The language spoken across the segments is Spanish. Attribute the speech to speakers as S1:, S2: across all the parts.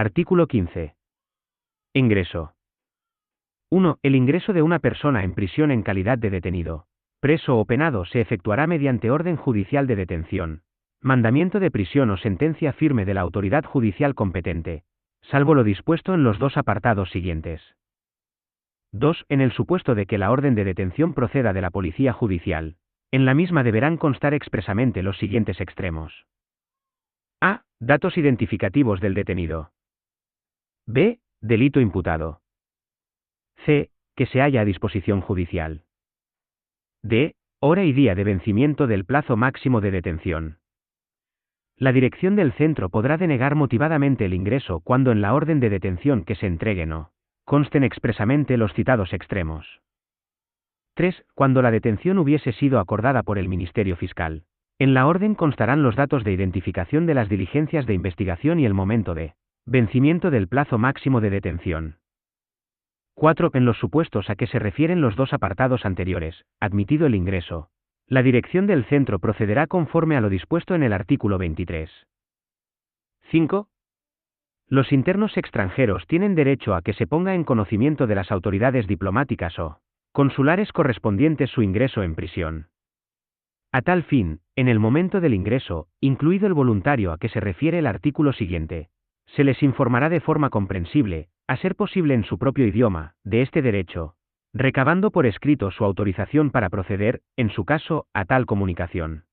S1: Artículo 15. Ingreso. 1. El ingreso de una persona en prisión en calidad de detenido, preso o penado se efectuará mediante orden judicial de detención, mandamiento de prisión o sentencia firme de la autoridad judicial competente, salvo lo dispuesto en los dos apartados siguientes. 2. En el supuesto de que la orden de detención proceda de la Policía Judicial, en la misma deberán constar expresamente los siguientes extremos. A. Datos identificativos del detenido. B. Delito imputado. C. Que se halla a disposición judicial. D. Hora y día de vencimiento del plazo máximo de detención. La dirección del centro podrá denegar motivadamente el ingreso cuando en la orden de detención que se entregue no consten expresamente los citados extremos. 3. Cuando la detención hubiese sido acordada por el Ministerio Fiscal. En la orden constarán los datos de identificación de las diligencias de investigación y el momento de vencimiento del plazo máximo de detención. 4. En los supuestos a que se refieren los dos apartados anteriores, admitido el ingreso, la dirección del centro procederá conforme a lo dispuesto en el artículo 23. 5. Los internos extranjeros tienen derecho a que se ponga en conocimiento de las autoridades diplomáticas o consulares correspondientes su ingreso en prisión. A tal fin, en el momento del ingreso, incluido el voluntario a que se refiere el artículo siguiente, se les informará de forma comprensible, a ser posible en su propio idioma, de este derecho, recabando por escrito su autorización para proceder, en su caso, a tal comunicación.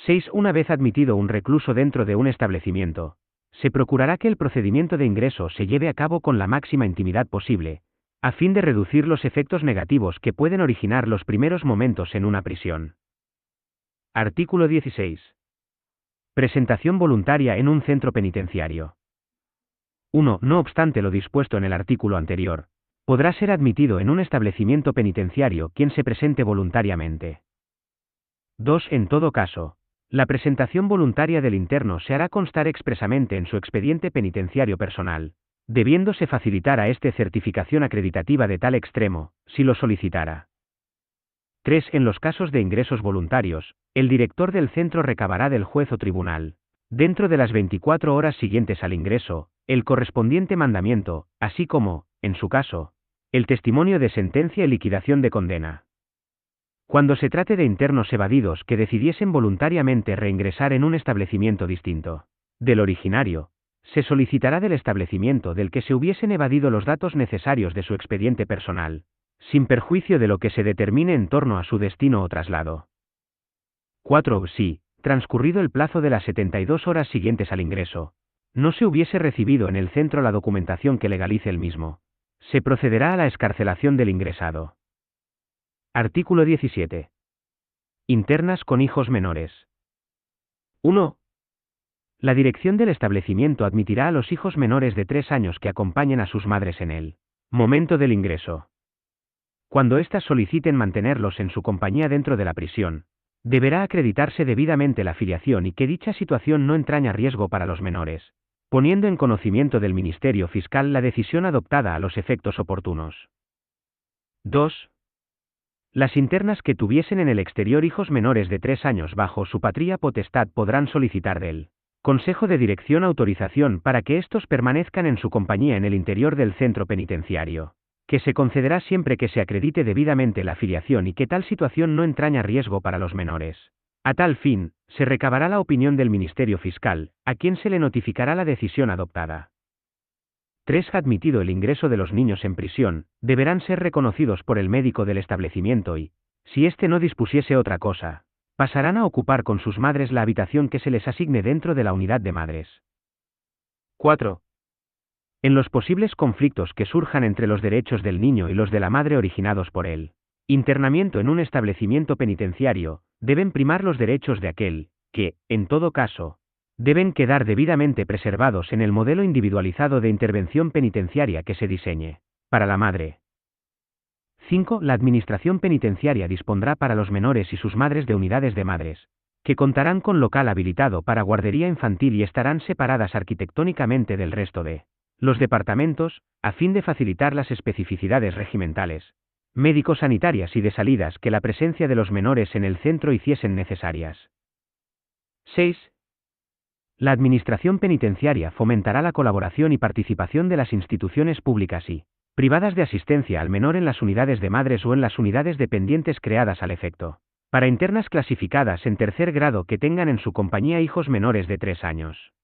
S1: 6. Una vez admitido un recluso dentro de un establecimiento, se procurará que el procedimiento de ingreso se lleve a cabo con la máxima intimidad posible, a fin de reducir los efectos negativos que pueden originar los primeros momentos en una prisión. Artículo 16. Presentación voluntaria en un centro penitenciario. 1. No obstante lo dispuesto en el artículo anterior, podrá ser admitido en un establecimiento penitenciario quien se presente voluntariamente. 2. En todo caso, la presentación voluntaria del interno se hará constar expresamente en su expediente penitenciario personal, debiéndose facilitar a este certificación acreditativa de tal extremo, si lo solicitara. 3. En los casos de ingresos voluntarios, el director del centro recabará del juez o tribunal, dentro de las 24 horas siguientes al ingreso, el correspondiente mandamiento, así como, en su caso, el testimonio de sentencia y liquidación de condena. Cuando se trate de internos evadidos que decidiesen voluntariamente reingresar en un establecimiento distinto del originario, se solicitará del establecimiento del que se hubiesen evadido los datos necesarios de su expediente personal, sin perjuicio de lo que se determine en torno a su destino o traslado. 4. Si, transcurrido el plazo de las 72 horas siguientes al ingreso, no se hubiese recibido en el centro la documentación que legalice el mismo, se procederá a la excarcelación del ingresado. Artículo 17. Internas con hijos menores. 1. La dirección del establecimiento admitirá a los hijos menores de 3 años que acompañen a sus madres en el momento del ingreso. Cuando éstas soliciten mantenerlos en su compañía dentro de la prisión, deberá acreditarse debidamente la filiación y que dicha situación no entraña riesgo para los menores, poniendo en conocimiento del Ministerio Fiscal la decisión adoptada a los efectos oportunos. 2. Las internas que tuviesen en el exterior hijos menores de 3 años bajo su patria potestad podrán solicitar del Consejo de Dirección autorización para que éstos permanezcan en su compañía en el interior del centro penitenciario, que se concederá siempre que se acredite debidamente la filiación y que tal situación no entraña riesgo para los menores. A tal fin, se recabará la opinión del Ministerio Fiscal, a quien se le notificará la decisión adoptada. 3. Admitido el ingreso de los niños en prisión, deberán ser reconocidos por el médico del establecimiento y, si éste no dispusiese otra cosa, pasarán a ocupar con sus madres la habitación que se les asigne dentro de la unidad de madres. 4. En los posibles conflictos que surjan entre los derechos del niño y los de la madre originados por él, internamiento en un establecimiento penitenciario, deben primar los derechos de aquel, que, en todo caso, deben quedar debidamente preservados en el modelo individualizado de intervención penitenciaria que se diseñe para la madre. 5. La Administración Penitenciaria dispondrá para los menores y sus madres de unidades de madres, que contarán con local habilitado para guardería infantil y estarán separadas arquitectónicamente del resto de los departamentos, a fin de facilitar las especificidades regimentales, médico-sanitarias y de salidas que la presencia de los menores en el centro hiciesen necesarias. 6. La Administración penitenciaria fomentará la colaboración y participación de las instituciones públicas y privadas de asistencia al menor en las unidades de madres o en las unidades dependientes creadas al efecto, para internas clasificadas en tercer grado que tengan en su compañía hijos menores de 3 años.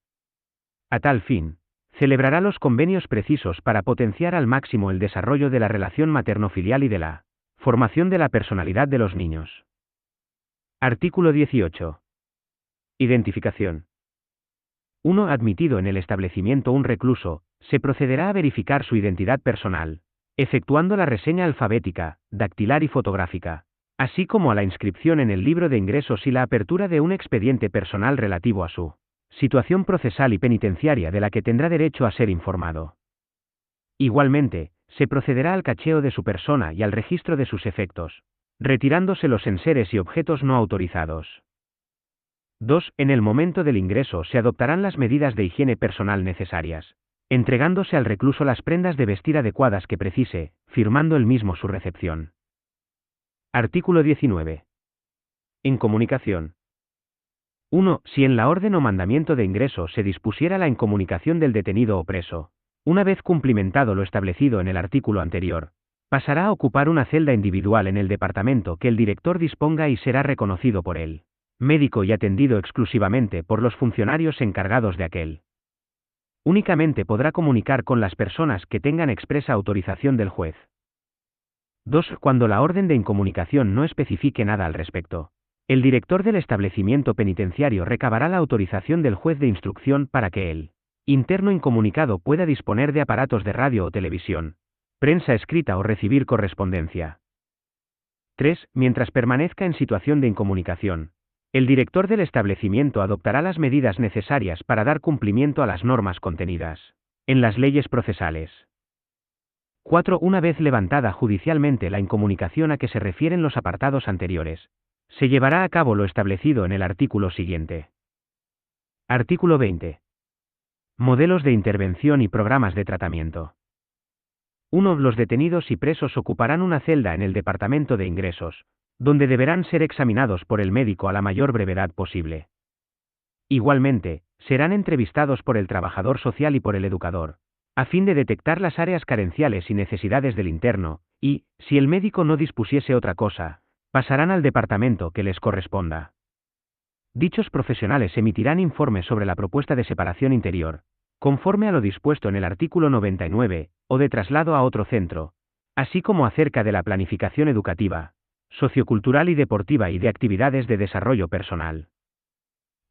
S1: A tal fin, celebrará los convenios precisos para potenciar al máximo el desarrollo de la relación materno-filial y de la formación de la personalidad de los niños. Artículo 18. Identificación. 1. Admitido en el establecimiento un recluso, se procederá a verificar su identidad personal, efectuando la reseña alfabética, dactilar y fotográfica, así como a la inscripción en el libro de ingresos y la apertura de un expediente personal relativo a su situación procesal y penitenciaria de la que tendrá derecho a ser informado. Igualmente, se procederá al cacheo de su persona y al registro de sus efectos, retirándose los enseres y objetos no autorizados. 2. En el momento del ingreso se adoptarán las medidas de higiene personal necesarias, entregándose al recluso las prendas de vestir adecuadas que precise, firmando él mismo su recepción. Artículo 19. En comunicación. 1. Si en la orden o mandamiento de ingreso se dispusiera la incomunicación del detenido o preso, una vez cumplimentado lo establecido en el artículo anterior, pasará a ocupar una celda individual en el departamento que el director disponga y será reconocido por él médico y atendido exclusivamente por los funcionarios encargados de aquel. Únicamente podrá comunicar con las personas que tengan expresa autorización del juez. 2. Cuando la orden de incomunicación no especifique nada al respecto, el director del establecimiento penitenciario recabará la autorización del juez de instrucción para que el interno incomunicado pueda disponer de aparatos de radio o televisión, prensa escrita o recibir correspondencia. 3. Mientras permanezca en situación de incomunicación, el director del establecimiento adoptará las medidas necesarias para dar cumplimiento a las normas contenidas en las leyes procesales. 4. Una vez levantada judicialmente la incomunicación a que se refieren los apartados anteriores, se llevará a cabo lo establecido en el artículo siguiente. Artículo 20. Modelos de intervención y programas de tratamiento. 1. Los detenidos y presos ocuparán una celda en el departamento de ingresos, donde deberán ser examinados por el médico a la mayor brevedad posible. Igualmente, serán entrevistados por el trabajador social y por el educador, a fin de detectar las áreas carenciales y necesidades del interno, y, si el médico no dispusiese otra cosa, pasarán al departamento que les corresponda. Dichos profesionales emitirán informes sobre la propuesta de separación interior, conforme a lo dispuesto en el artículo 99, o de traslado a otro centro, así como acerca de la planificación educativa, sociocultural y deportiva y de actividades de desarrollo personal.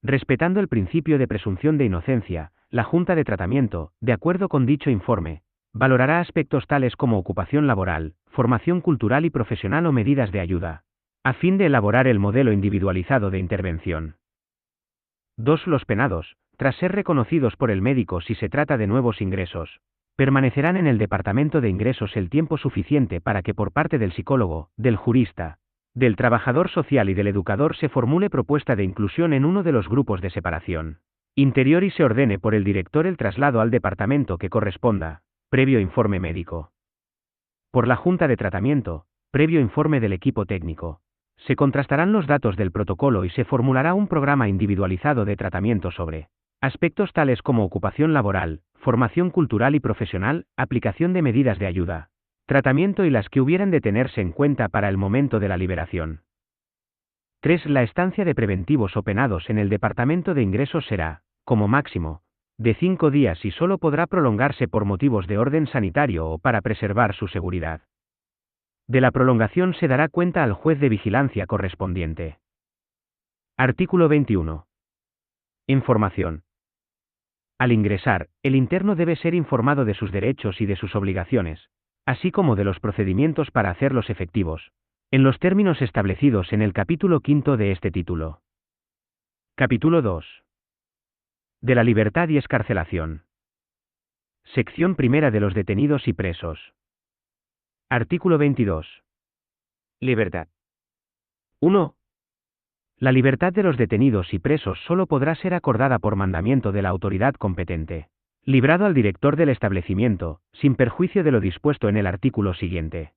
S1: Respetando el principio de presunción de inocencia, la Junta de Tratamiento, de acuerdo con dicho informe, valorará aspectos tales como ocupación laboral, formación cultural y profesional o medidas de ayuda, a fin de elaborar el modelo individualizado de intervención. 2. Los penados, tras ser reconocidos por el médico si se trata de nuevos ingresos, permanecerán en el departamento de ingresos el tiempo suficiente para que por parte del psicólogo, del jurista, del trabajador social y del educador se formule propuesta de inclusión en uno de los grupos de separación interior y se ordene por el director el traslado al departamento que corresponda, previo informe médico. Por la Junta de Tratamiento, previo informe del equipo técnico, se contrastarán los datos del protocolo y se formulará un programa individualizado de tratamiento sobre aspectos tales como ocupación laboral, formación cultural y profesional, aplicación de medidas de ayuda, tratamiento y las que hubieran de tenerse en cuenta para el momento de la liberación. 3. La estancia de preventivos o penados en el departamento de ingresos será, como máximo, de 5 días y solo podrá prolongarse por motivos de orden sanitario o para preservar su seguridad. De la prolongación se dará cuenta al juez de vigilancia correspondiente. Artículo 21. Información. Al ingresar, el interno debe ser informado de sus derechos y de sus obligaciones, así como de los procedimientos para hacerlos efectivos, en los términos establecidos en el capítulo 5 de este título. Capítulo 2. De la libertad y excarcelación. Sección primera de los detenidos y presos. Artículo 22. Libertad. 1. La libertad de los detenidos y presos solo podrá ser acordada por mandamiento de la autoridad competente, librado al director del establecimiento, sin perjuicio de lo dispuesto en el artículo siguiente.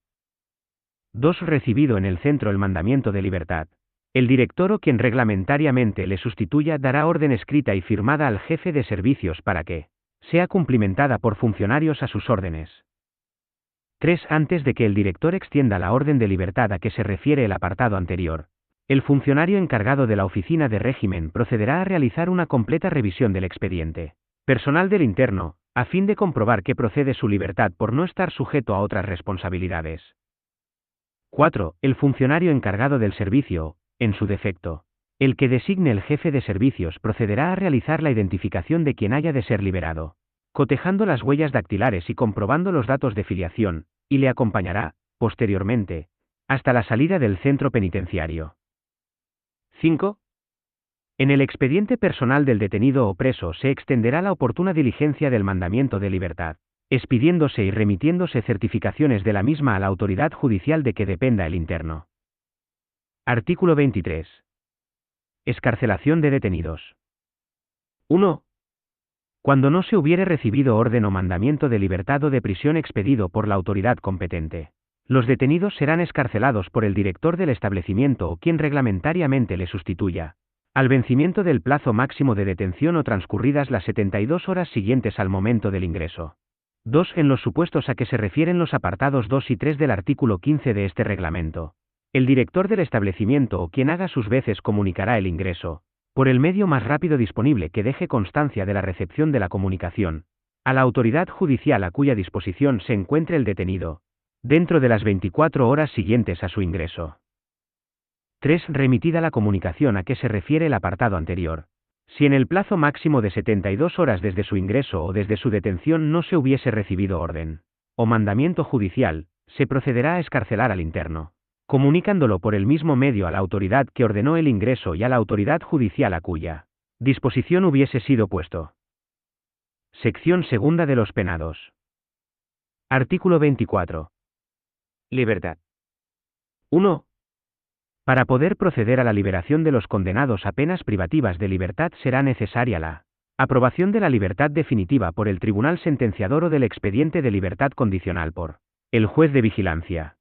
S1: 2. Recibido en el centro el mandamiento de libertad, El director o quien reglamentariamente le sustituya dará orden escrita y firmada al jefe de servicios para que sea cumplimentada por funcionarios a sus órdenes. 3. Antes de que el director extienda la orden de libertad a que se refiere el apartado anterior, el funcionario encargado de la oficina de régimen procederá a realizar una completa revisión del expediente personal del interno, a fin de comprobar que procede su libertad por no estar sujeto a otras responsabilidades. 4. El funcionario encargado del servicio, en su defecto, el que designe el jefe de servicios procederá a realizar la identificación de quien haya de ser liberado, cotejando las huellas dactilares y comprobando los datos de filiación, y le acompañará, posteriormente, hasta la salida del centro penitenciario. 5. En el expediente personal del detenido o preso se extenderá la oportuna diligencia del mandamiento de libertad, expidiéndose y remitiéndose certificaciones de la misma a la autoridad judicial de que dependa el interno. Artículo 23. Excarcelación de detenidos. 1. Cuando no se hubiere recibido orden o mandamiento de libertad o de prisión expedido por la autoridad competente, los detenidos serán excarcelados por el director del establecimiento o quien reglamentariamente le sustituya, al vencimiento del plazo máximo de detención o transcurridas las 72 horas siguientes al momento del ingreso. 2. En los supuestos a que se refieren los apartados 2 y 3 del artículo 15 de este reglamento, el director del establecimiento o quien haga sus veces comunicará el ingreso, por el medio más rápido disponible que deje constancia de la recepción de la comunicación, a la autoridad judicial a cuya disposición se encuentre el detenido, dentro de las 24 horas siguientes a su ingreso. 3. Remitida la comunicación a que se refiere el apartado anterior. Si en el plazo máximo de 72 horas desde su ingreso o desde su detención no se hubiese recibido orden o mandamiento judicial, se procederá a excarcelar al interno, comunicándolo por el mismo medio a la autoridad que ordenó el ingreso y a la autoridad judicial a cuya disposición hubiese sido puesto. Sección segunda de los penados. Artículo 24. Libertad. 1. Para poder proceder a la liberación de los condenados a penas privativas de libertad será necesaria la aprobación de la libertad definitiva por el tribunal sentenciador o del expediente de libertad condicional por el juez de vigilancia.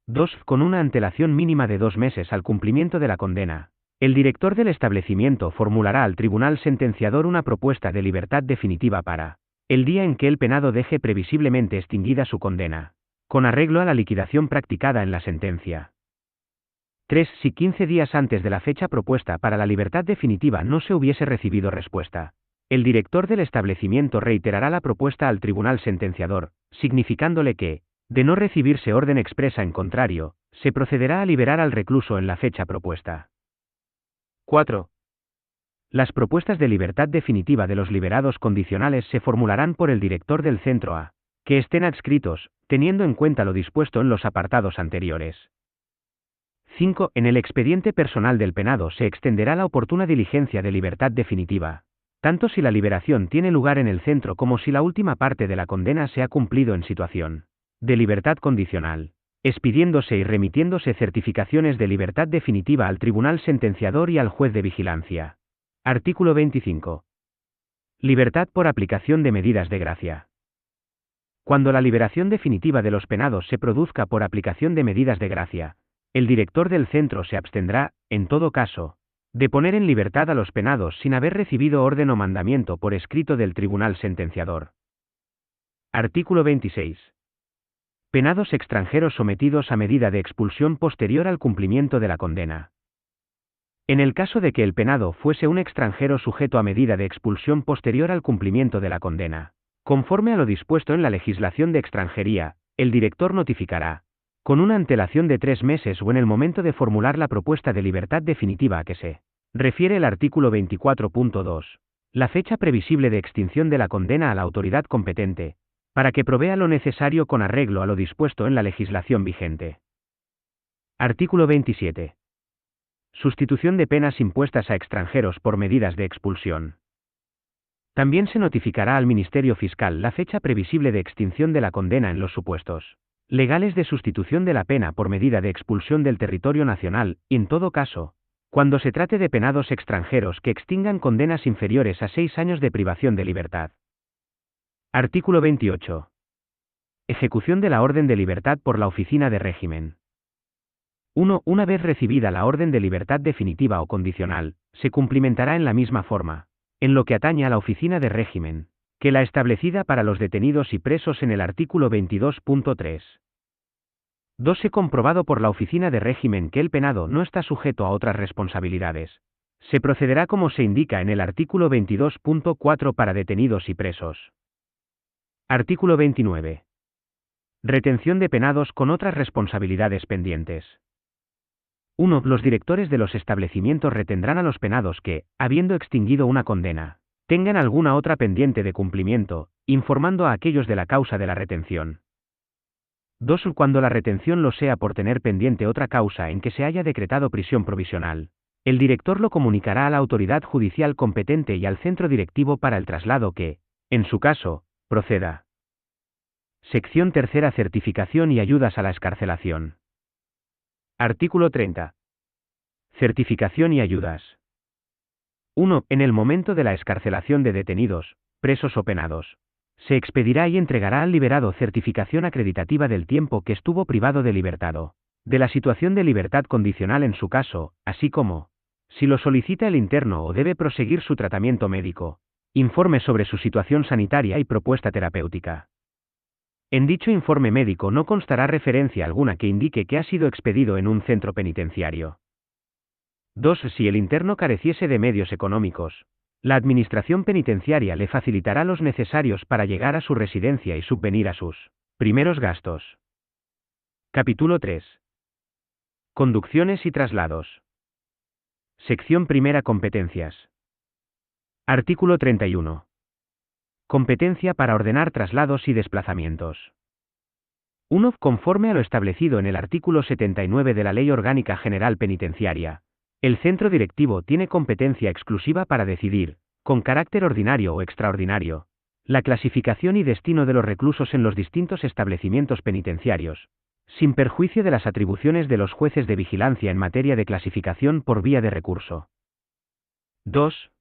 S1: 2. Con una antelación mínima de 2 meses al cumplimiento de la condena, el director del establecimiento formulará al tribunal sentenciador una propuesta de libertad definitiva para el día en que el penado deje previsiblemente extinguida su condena, con arreglo a la liquidación practicada en la sentencia. 3. Si 15 días antes de la fecha propuesta para la libertad definitiva no se hubiese recibido respuesta, el director del establecimiento reiterará la propuesta al tribunal sentenciador, significándole que, de no recibirse orden expresa en contrario, se procederá a liberar al recluso en la fecha propuesta. 4. Las propuestas de libertad definitiva de los liberados condicionales se formularán por el director del centro a que estén adscritos, teniendo en cuenta lo dispuesto en los apartados anteriores. 5. En el expediente personal del penado se extenderá la oportuna diligencia de libertad definitiva, tanto si la liberación tiene lugar en el centro como si la última parte de la condena se ha cumplido en situación de libertad condicional, expidiéndose y remitiéndose certificaciones de libertad definitiva al tribunal sentenciador y al juez de vigilancia. Artículo 25. Libertad por aplicación de medidas de gracia. Cuando la liberación definitiva de los penados se produzca por aplicación de medidas de gracia, el director del centro se abstendrá, en todo caso, de poner en libertad a los penados sin haber recibido orden o mandamiento por escrito del tribunal sentenciador. Artículo 26. Penados extranjeros sometidos a medida de expulsión posterior al cumplimiento de la condena. En el caso de que el penado fuese un extranjero sujeto a medida de expulsión posterior al cumplimiento de la condena, conforme a lo dispuesto en la legislación de extranjería, el director notificará, con una antelación de 3 meses o en el momento de formular la propuesta de libertad definitiva a que se refiere el artículo 24.2, la fecha previsible de extinción de la condena a la autoridad competente, para que provea lo necesario con arreglo a lo dispuesto en la legislación vigente. Artículo 27. Sustitución de penas impuestas a extranjeros por medidas de expulsión. También se notificará al Ministerio Fiscal la fecha previsible de extinción de la condena en los supuestos legales de sustitución de la pena por medida de expulsión del territorio nacional, y en todo caso, cuando se trate de penados extranjeros que extingan condenas inferiores a 6 años de privación de libertad. Artículo 28. Ejecución de la orden de libertad por la Oficina de Régimen. 1. Una vez recibida la orden de libertad definitiva o condicional, se cumplimentará en la misma forma, en lo que atañe a la oficina de régimen, que la establecida para los detenidos y presos en el artículo 22.3. 2. Se comprobado por la oficina de régimen que el penado no está sujeto a otras responsabilidades. Se procederá como se indica en el artículo 22.4 para detenidos y presos. Artículo 29. Retención de penados con otras responsabilidades pendientes. 1. Los directores de los establecimientos retendrán a los penados que, habiendo extinguido una condena, tengan alguna otra pendiente de cumplimiento, informando a aquellos de la causa de la retención. 2. Cuando la retención lo sea por tener pendiente otra causa en que se haya decretado prisión provisional, el director lo comunicará a la autoridad judicial competente y al centro directivo para el traslado que, en su caso, proceda. Sección tercera. Certificación y ayudas a la excarcelación. Artículo 30. Certificación y ayudas. 1. En el momento de la excarcelación de detenidos, presos o penados, se expedirá y entregará al liberado certificación acreditativa del tiempo que estuvo privado de libertad, de la situación de libertad condicional en su caso, así como, si lo solicita el interno o debe proseguir su tratamiento médico, informe sobre su situación sanitaria y propuesta terapéutica. En dicho informe médico no constará referencia alguna que indique que ha sido expedido en un centro penitenciario. 2. Si el interno careciese de medios económicos, la administración penitenciaria le facilitará los necesarios para llegar a su residencia y subvenir a sus primeros gastos. Capítulo 3. Conducciones y traslados. Sección primera. Competencias. Artículo 31. Competencia para ordenar traslados y desplazamientos. 1. Conforme a lo establecido en el artículo 79 de la Ley Orgánica General Penitenciaria, el centro directivo tiene competencia exclusiva para decidir, con carácter ordinario o extraordinario, la clasificación y destino de los reclusos en los distintos establecimientos penitenciarios, sin perjuicio de las atribuciones de los jueces de vigilancia en materia de clasificación por vía de recurso. 2.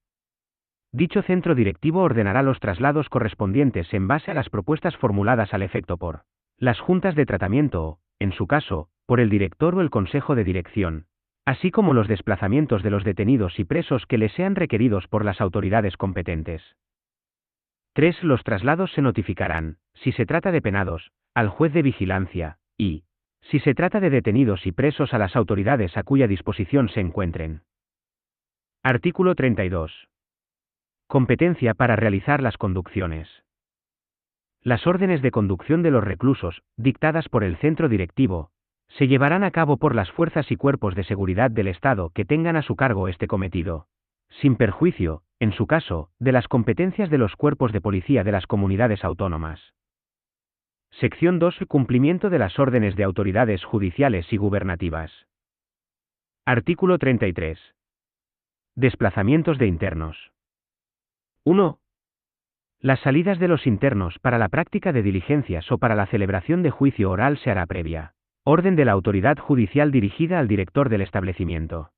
S1: Dicho centro directivo ordenará los traslados correspondientes en base a las propuestas formuladas al efecto por las juntas de tratamiento o, en su caso, por el director o el consejo de dirección, así como los desplazamientos de los detenidos y presos que les sean requeridos por las autoridades competentes. 3. Los traslados se notificarán, si se trata de penados, al juez de vigilancia, y, si se trata de detenidos y presos, a las autoridades a cuya disposición se encuentren. Artículo 32. Competencia para realizar las conducciones. Las órdenes de conducción de los reclusos, dictadas por el centro directivo, se llevarán a cabo por las fuerzas y cuerpos de seguridad del Estado que tengan a su cargo este cometido, sin perjuicio, en su caso, de las competencias de los cuerpos de policía de las comunidades autónomas. Sección 2. Cumplimiento de las órdenes de autoridades judiciales y gubernativas. Artículo 33. Desplazamientos de internos. 1. Las salidas de los internos para la práctica de diligencias o para la celebración de juicio oral se hará previa orden de la autoridad judicial dirigida al director del establecimiento.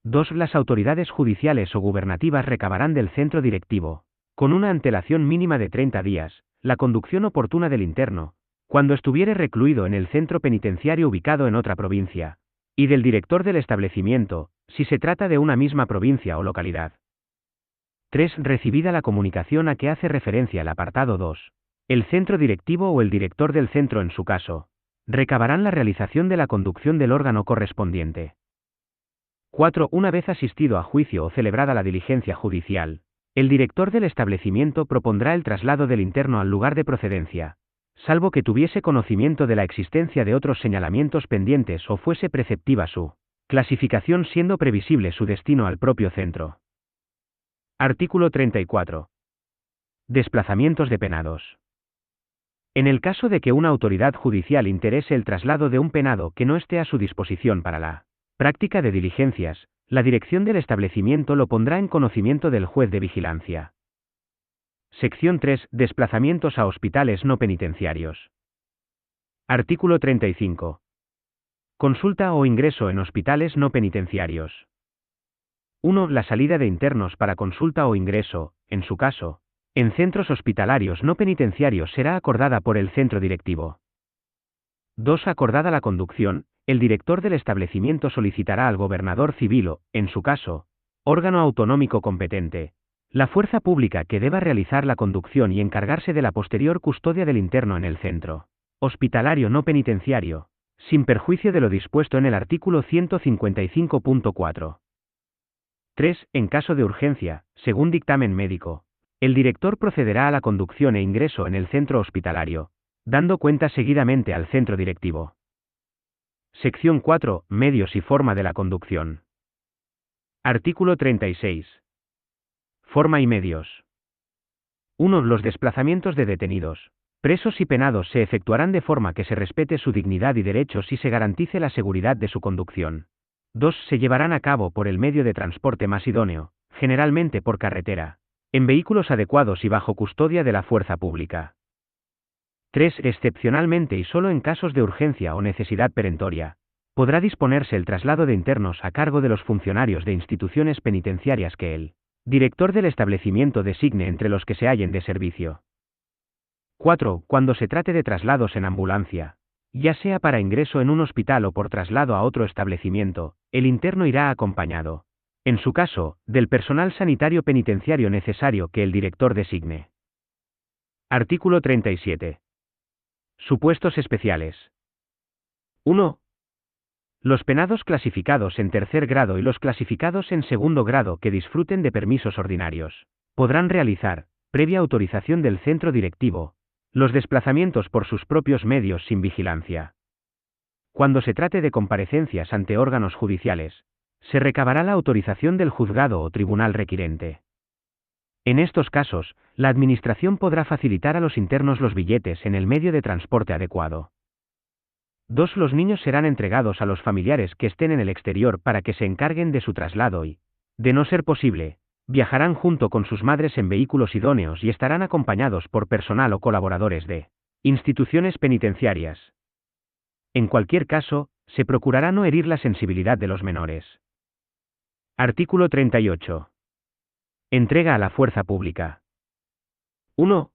S1: 2. Las autoridades judiciales o gubernativas recabarán del centro directivo, con una antelación mínima de 30 días, la conducción oportuna del interno, cuando estuviere recluido en el centro penitenciario ubicado en otra provincia, y del director del establecimiento, si se trata de una misma provincia o localidad. 3. Recibida la comunicación a que hace referencia el apartado 2, el centro directivo o el director del centro en su caso, recabarán la realización de la conducción del órgano correspondiente. 4. Una vez asistido a juicio o celebrada la diligencia judicial, el director del establecimiento propondrá el traslado del interno al lugar de procedencia, salvo que tuviese conocimiento de la existencia de otros señalamientos pendientes o fuese preceptiva su clasificación, siendo previsible su destino al propio centro. Artículo 34. Desplazamientos de penados. En el caso de que una autoridad judicial interese el traslado de un penado que no esté a su disposición para la práctica de diligencias, la dirección del establecimiento lo pondrá en conocimiento del juez de vigilancia. Sección 3. Desplazamientos a hospitales no penitenciarios. Artículo 35. Consulta o ingreso en hospitales no penitenciarios. 1. La salida de internos para consulta o ingreso, en su caso, en centros hospitalarios no penitenciarios será acordada por el centro directivo. 2. Acordada la conducción, el director del establecimiento solicitará al gobernador civil o, en su caso, órgano autonómico competente, la fuerza pública que deba realizar la conducción y encargarse de la posterior custodia del interno en el centro hospitalario no penitenciario, sin perjuicio de lo dispuesto en el artículo 155.4. 3. En caso de urgencia, según dictamen médico, el director procederá a la conducción e ingreso en el centro hospitalario, dando cuenta seguidamente al centro directivo. Sección 4. Medios y forma de la conducción. Artículo 36. Forma y medios. 1. Los desplazamientos de detenidos, presos y penados se efectuarán de forma que se respete su dignidad y derechos y se garantice la seguridad de su conducción. 2. Se llevarán a cabo por el medio de transporte más idóneo, generalmente por carretera, en vehículos adecuados y bajo custodia de la fuerza pública. 3. Excepcionalmente y solo en casos de urgencia o necesidad perentoria, podrá disponerse el traslado de internos a cargo de los funcionarios de instituciones penitenciarias que el director del establecimiento designe entre los que se hallen de servicio. 4. Cuando se trate de traslados en ambulancia, ya sea para ingreso en un hospital o por traslado a otro establecimiento, el interno irá acompañado, en su caso, del personal sanitario penitenciario necesario que el director designe. Artículo 37. Supuestos especiales. 1. Los penados clasificados en tercer grado y los clasificados en segundo grado que disfruten de permisos ordinarios, podrán realizar, previa autorización del centro directivo, los desplazamientos por sus propios medios sin vigilancia. Cuando se trate de comparecencias ante órganos judiciales, se recabará la autorización del juzgado o tribunal requirente. En estos casos, la Administración podrá facilitar a los internos los billetes en el medio de transporte adecuado. 2. Los niños serán entregados a los familiares que estén en el exterior para que se encarguen de su traslado y, de no ser posible, viajarán junto con sus madres en vehículos idóneos y estarán acompañados por personal o colaboradores de instituciones penitenciarias. En cualquier caso, se procurará no herir la sensibilidad de los menores. Artículo 38. Entrega a la fuerza pública. 1.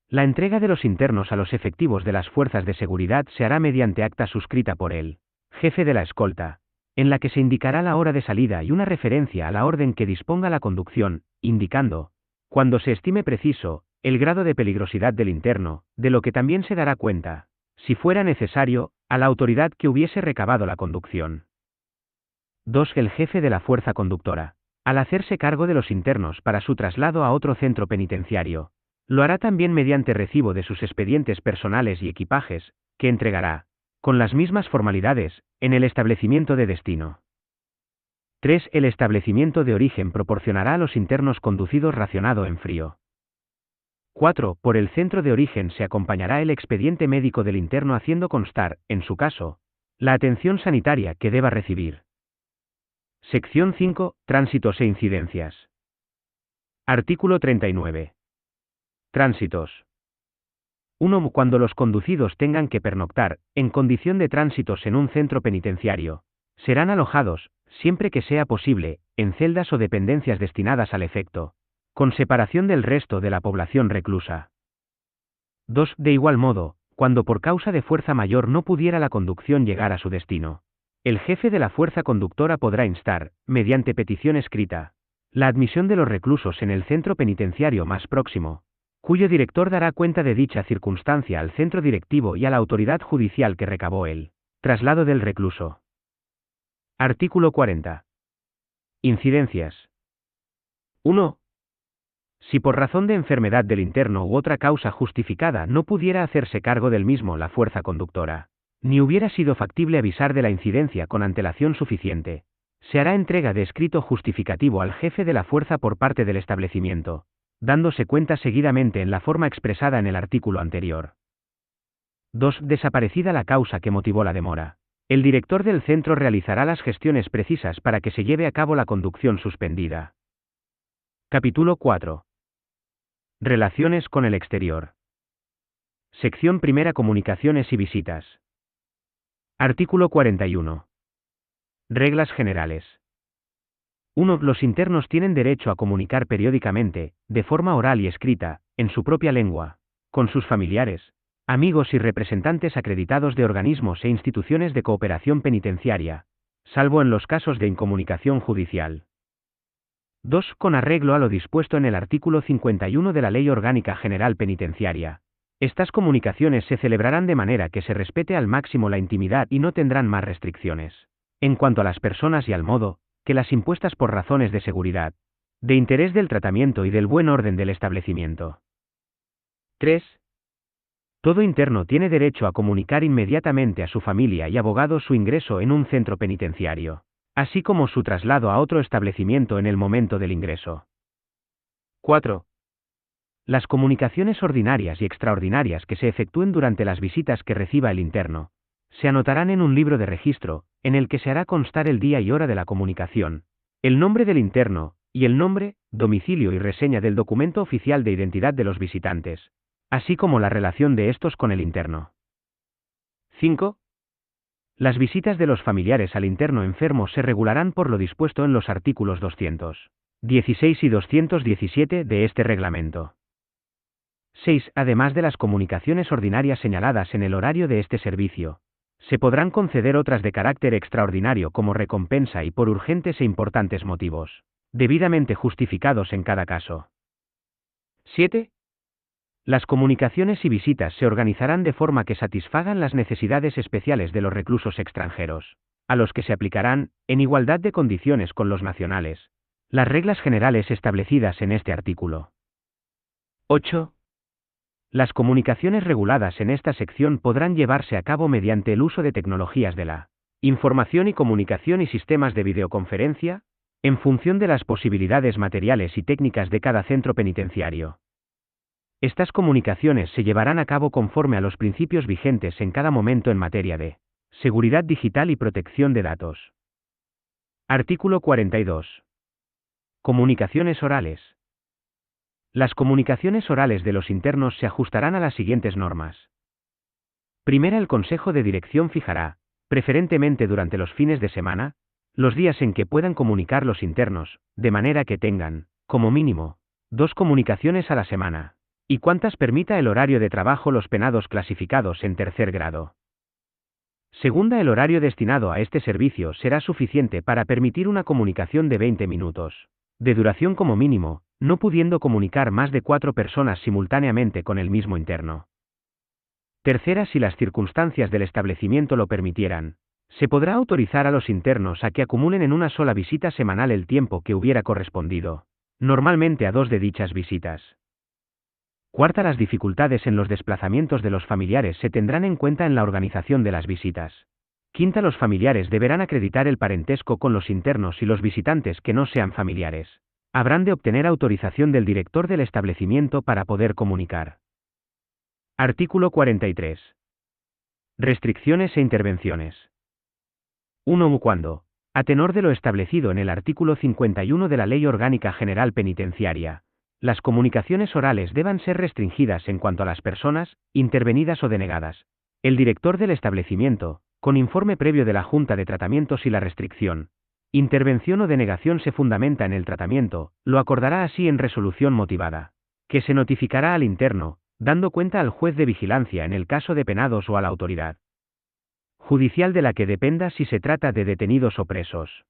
S1: La entrega de los internos a los efectivos de las fuerzas de seguridad se hará mediante acta suscrita por el jefe de la escolta, en la que se indicará la hora de salida y una referencia a la orden que disponga la conducción, indicando, cuando se estime preciso, el grado de peligrosidad del interno, de lo que también se dará cuenta, si fuera necesario, a la autoridad que hubiese recabado la conducción. 2. El jefe de la fuerza conductora, al hacerse cargo de los internos para su traslado a otro centro penitenciario, lo hará también mediante recibo de sus expedientes personales y equipajes, que entregará, con las mismas formalidades, en el establecimiento de destino. 3. El establecimiento de origen proporcionará a los internos conducidos racionado en frío. 4. Por el centro de origen se acompañará el expediente médico del interno haciendo constar, en su caso, la atención sanitaria que deba recibir. Sección 5. Tránsitos e incidencias. Artículo 39. Tránsitos. 1. Cuando los conducidos tengan que pernoctar, en condición de tránsitos en un centro penitenciario, serán alojados, siempre que sea posible, en celdas o dependencias destinadas al efecto, con separación del resto de la población reclusa. 2. De igual modo, cuando por causa de fuerza mayor no pudiera la conducción llegar a su destino, el jefe de la fuerza conductora podrá instar, mediante petición escrita, la admisión de los reclusos en el centro penitenciario más próximo, cuyo director dará cuenta de dicha circunstancia al centro directivo y a la autoridad judicial que recabó el traslado del recluso. Artículo 40. Incidencias. 1. Si por razón de enfermedad del interno u otra causa justificada no pudiera hacerse cargo del mismo la fuerza conductora, ni hubiera sido factible avisar de la incidencia con antelación suficiente, se hará entrega de escrito justificativo al jefe de la fuerza por parte del establecimiento, dándose cuenta seguidamente en la forma expresada en el artículo anterior. 2. Desaparecida la causa que motivó la demora, el director del centro realizará las gestiones precisas para que se lleve a cabo la conducción suspendida. Capítulo 4. Relaciones con el exterior. Sección primera. Comunicaciones y visitas. Artículo 41. Reglas generales. 1. Los internos tienen derecho a comunicar periódicamente, de forma oral y escrita, en su propia lengua, con sus familiares, amigos y representantes acreditados de organismos e instituciones de cooperación penitenciaria, salvo en los casos de incomunicación judicial. 2. Con arreglo a lo dispuesto en el artículo 51 de la Ley Orgánica General Penitenciaria. Estas comunicaciones se celebrarán de manera que se respete al máximo la intimidad y no tendrán más restricciones, en cuanto a las personas y al modo, que las impuestas por razones de seguridad, de interés del tratamiento y del buen orden del establecimiento. 3. Todo interno tiene derecho a comunicar inmediatamente a su familia y abogado su ingreso en un centro penitenciario, así como su traslado a otro establecimiento en el momento del ingreso. 4. Las comunicaciones ordinarias y extraordinarias que se efectúen durante las visitas que reciba el interno, se anotarán en un libro de registro, en el que se hará constar el día y hora de la comunicación, el nombre del interno, y el nombre, domicilio y reseña del documento oficial de identidad de los visitantes, así como la relación de estos con el interno. 5. Las visitas de los familiares al interno enfermo se regularán por lo dispuesto en los artículos 216 y 217 de este reglamento. 6. Además de las comunicaciones ordinarias señaladas en el horario de este servicio, se podrán conceder otras de carácter extraordinario como recompensa y por urgentes e importantes motivos, debidamente justificados en cada caso. 7. Las comunicaciones y visitas se organizarán de forma que satisfagan las necesidades especiales de los reclusos extranjeros, a los que se aplicarán, en igualdad de condiciones con los nacionales, las reglas generales establecidas en este artículo. 8. Las comunicaciones reguladas en esta sección podrán llevarse a cabo mediante el uso de tecnologías de la información y comunicación y sistemas de videoconferencia, en función de las posibilidades materiales y técnicas de cada centro penitenciario. Estas comunicaciones se llevarán a cabo conforme a los principios vigentes en cada momento en materia de seguridad digital y protección de datos. Artículo 42. Comunicaciones orales. Las comunicaciones orales de los internos se ajustarán a las siguientes normas. Primera, el Consejo de Dirección fijará, preferentemente durante los fines de semana, los días en que puedan comunicar los internos, de manera que tengan, como mínimo, 2 comunicaciones a la semana, y cuantas permita el horario de trabajo los penados clasificados en tercer grado. Segunda, el horario destinado a este servicio será suficiente para permitir una comunicación de 20 minutos, de duración como mínimo, no pudiendo comunicar más de 4 personas simultáneamente con el mismo interno. Tercera, si las circunstancias del establecimiento lo permitieran, se podrá autorizar a los internos a que acumulen en una sola visita semanal el tiempo que hubiera correspondido, normalmente a 2 de dichas visitas. Cuarta, las dificultades en los desplazamientos de los familiares se tendrán en cuenta en la organización de las visitas. Quinta, los familiares deberán acreditar el parentesco con los internos y los visitantes que no sean familiares habrán de obtener autorización del director del establecimiento para poder comunicar. Artículo 43. Restricciones e intervenciones. 1. Cuando, a tenor de lo establecido en el artículo 51 de la Ley Orgánica General Penitenciaria, las comunicaciones orales deban ser restringidas en cuanto a las personas, intervenidas o denegadas, el director del establecimiento, con informe previo de la Junta de Tratamientos y la restricción, intervención o denegación se fundamenta en el tratamiento, lo acordará así en resolución motivada, que se notificará al interno, dando cuenta al juez de vigilancia en el caso de penados o a la autoridad judicial de la que dependa si se trata de detenidos o presos.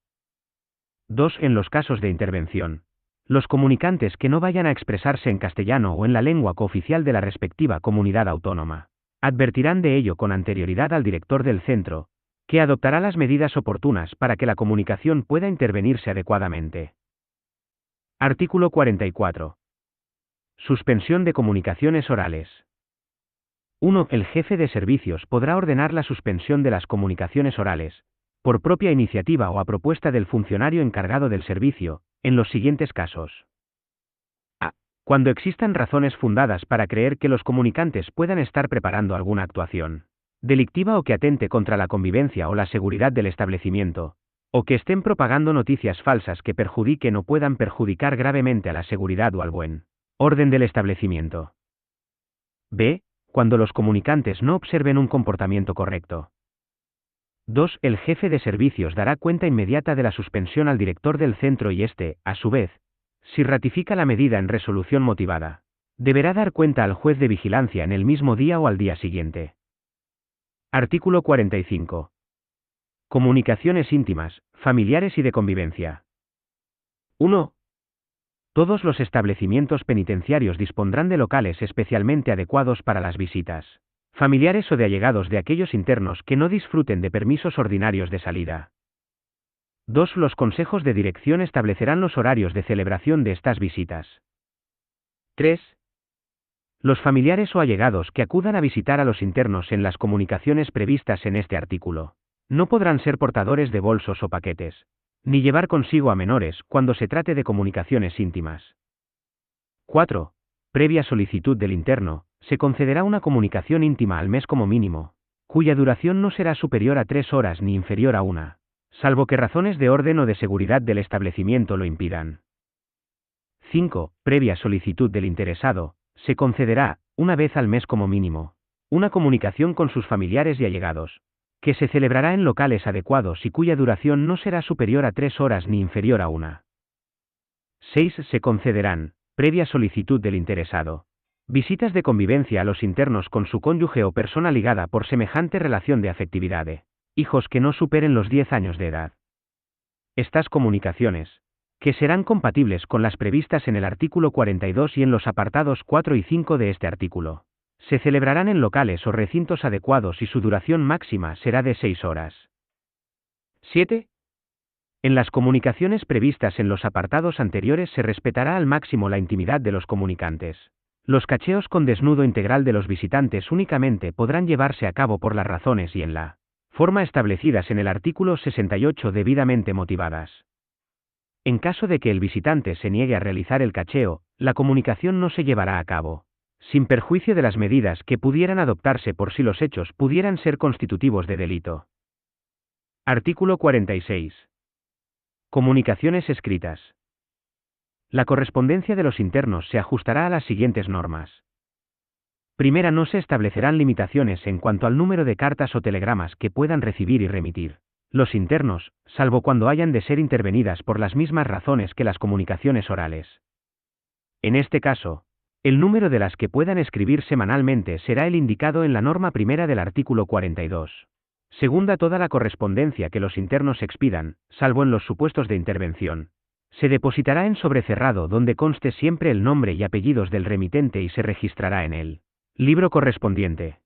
S1: 2. En los casos de intervención, los comunicantes que no vayan a expresarse en castellano o en la lengua cooficial de la respectiva comunidad autónoma, advertirán de ello con anterioridad al director del centro, que adoptará las medidas oportunas para que la comunicación pueda intervenirse adecuadamente. Artículo 44. Suspensión de comunicaciones orales. 1. El jefe de servicios podrá ordenar la suspensión de las comunicaciones orales, por propia iniciativa o a propuesta del funcionario encargado del servicio, en los siguientes casos. A. Cuando existan razones fundadas para creer que los comunicantes puedan estar preparando alguna actuación delictiva o que atente contra la convivencia o la seguridad del establecimiento, o que estén propagando noticias falsas que perjudiquen o puedan perjudicar gravemente a la seguridad o al buen orden del establecimiento. B. Cuando los comunicantes no observen un comportamiento correcto. 2. El jefe de servicios dará cuenta inmediata de la suspensión al director del centro y éste, a su vez, si ratifica la medida en resolución motivada, Deberá dar cuenta al juez de vigilancia en el mismo día o al día siguiente. Artículo 45. Comunicaciones íntimas, familiares y de convivencia. 1. Todos los establecimientos penitenciarios dispondrán de locales especialmente adecuados para las visitas familiares o de allegados de aquellos internos que no disfruten de permisos ordinarios de salida. 2. Los consejos de dirección establecerán los horarios de celebración de estas visitas. 3. Los familiares o allegados que acudan a visitar a los internos en las comunicaciones previstas en este artículo no podrán ser portadores de bolsos o paquetes, ni llevar consigo a menores cuando se trate de comunicaciones íntimas. 4. Previa solicitud del interno, se concederá una comunicación íntima al mes como mínimo, cuya duración no será superior a 3 horas ni inferior a 1, salvo que razones de orden o de seguridad del establecimiento lo impidan. 5. Previa solicitud del interesado, se concederá, una vez al mes como mínimo, una comunicación con sus familiares y allegados, que se celebrará en locales adecuados y cuya duración no será superior a 3 horas ni inferior a 1. 6. Se concederán, previa solicitud del interesado, visitas de convivencia a los internos con su cónyuge o persona ligada por semejante relación de afectividad, hijos que no superen los 10 años de edad. Estas comunicaciones, que serán compatibles con las previstas en el artículo 42 y en los apartados 4 y 5 de este artículo, se celebrarán en locales o recintos adecuados y su duración máxima será de 6 horas. 7. En las comunicaciones previstas en los apartados anteriores se respetará al máximo la intimidad de los comunicantes. Los cacheos con desnudo integral de los visitantes únicamente podrán llevarse a cabo por las razones y en la forma establecidas en el artículo 68 debidamente motivadas. En caso de que el visitante se niegue a realizar el cacheo, la comunicación no se llevará a cabo, sin perjuicio de las medidas que pudieran adoptarse por si los hechos pudieran ser constitutivos de delito. Artículo 46. Comunicaciones escritas. La correspondencia de los internos se ajustará a las siguientes normas. Primera, no se establecerán limitaciones en cuanto al número de cartas o telegramas que puedan recibir y remitir los internos, salvo cuando hayan de ser intervenidas por las mismas razones que las comunicaciones orales. En este caso, el número de las que puedan escribir semanalmente será el indicado en la norma primera del artículo 42. Segunda, toda la correspondencia que los internos expidan, salvo en los supuestos de intervención, se depositará en sobre cerrado donde conste siempre el nombre y apellidos del remitente y se registrará en el libro correspondiente.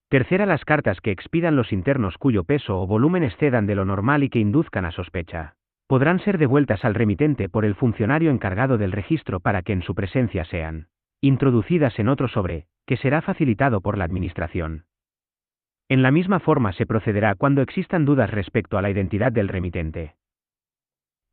S1: Tercera, las cartas que expidan los internos cuyo peso o volumen excedan de lo normal y que induzcan a sospecha, podrán ser devueltas al remitente por el funcionario encargado del registro para que en su presencia sean introducidas en otro sobre, que será facilitado por la Administración. En la misma forma se procederá cuando existan dudas respecto a la identidad del remitente.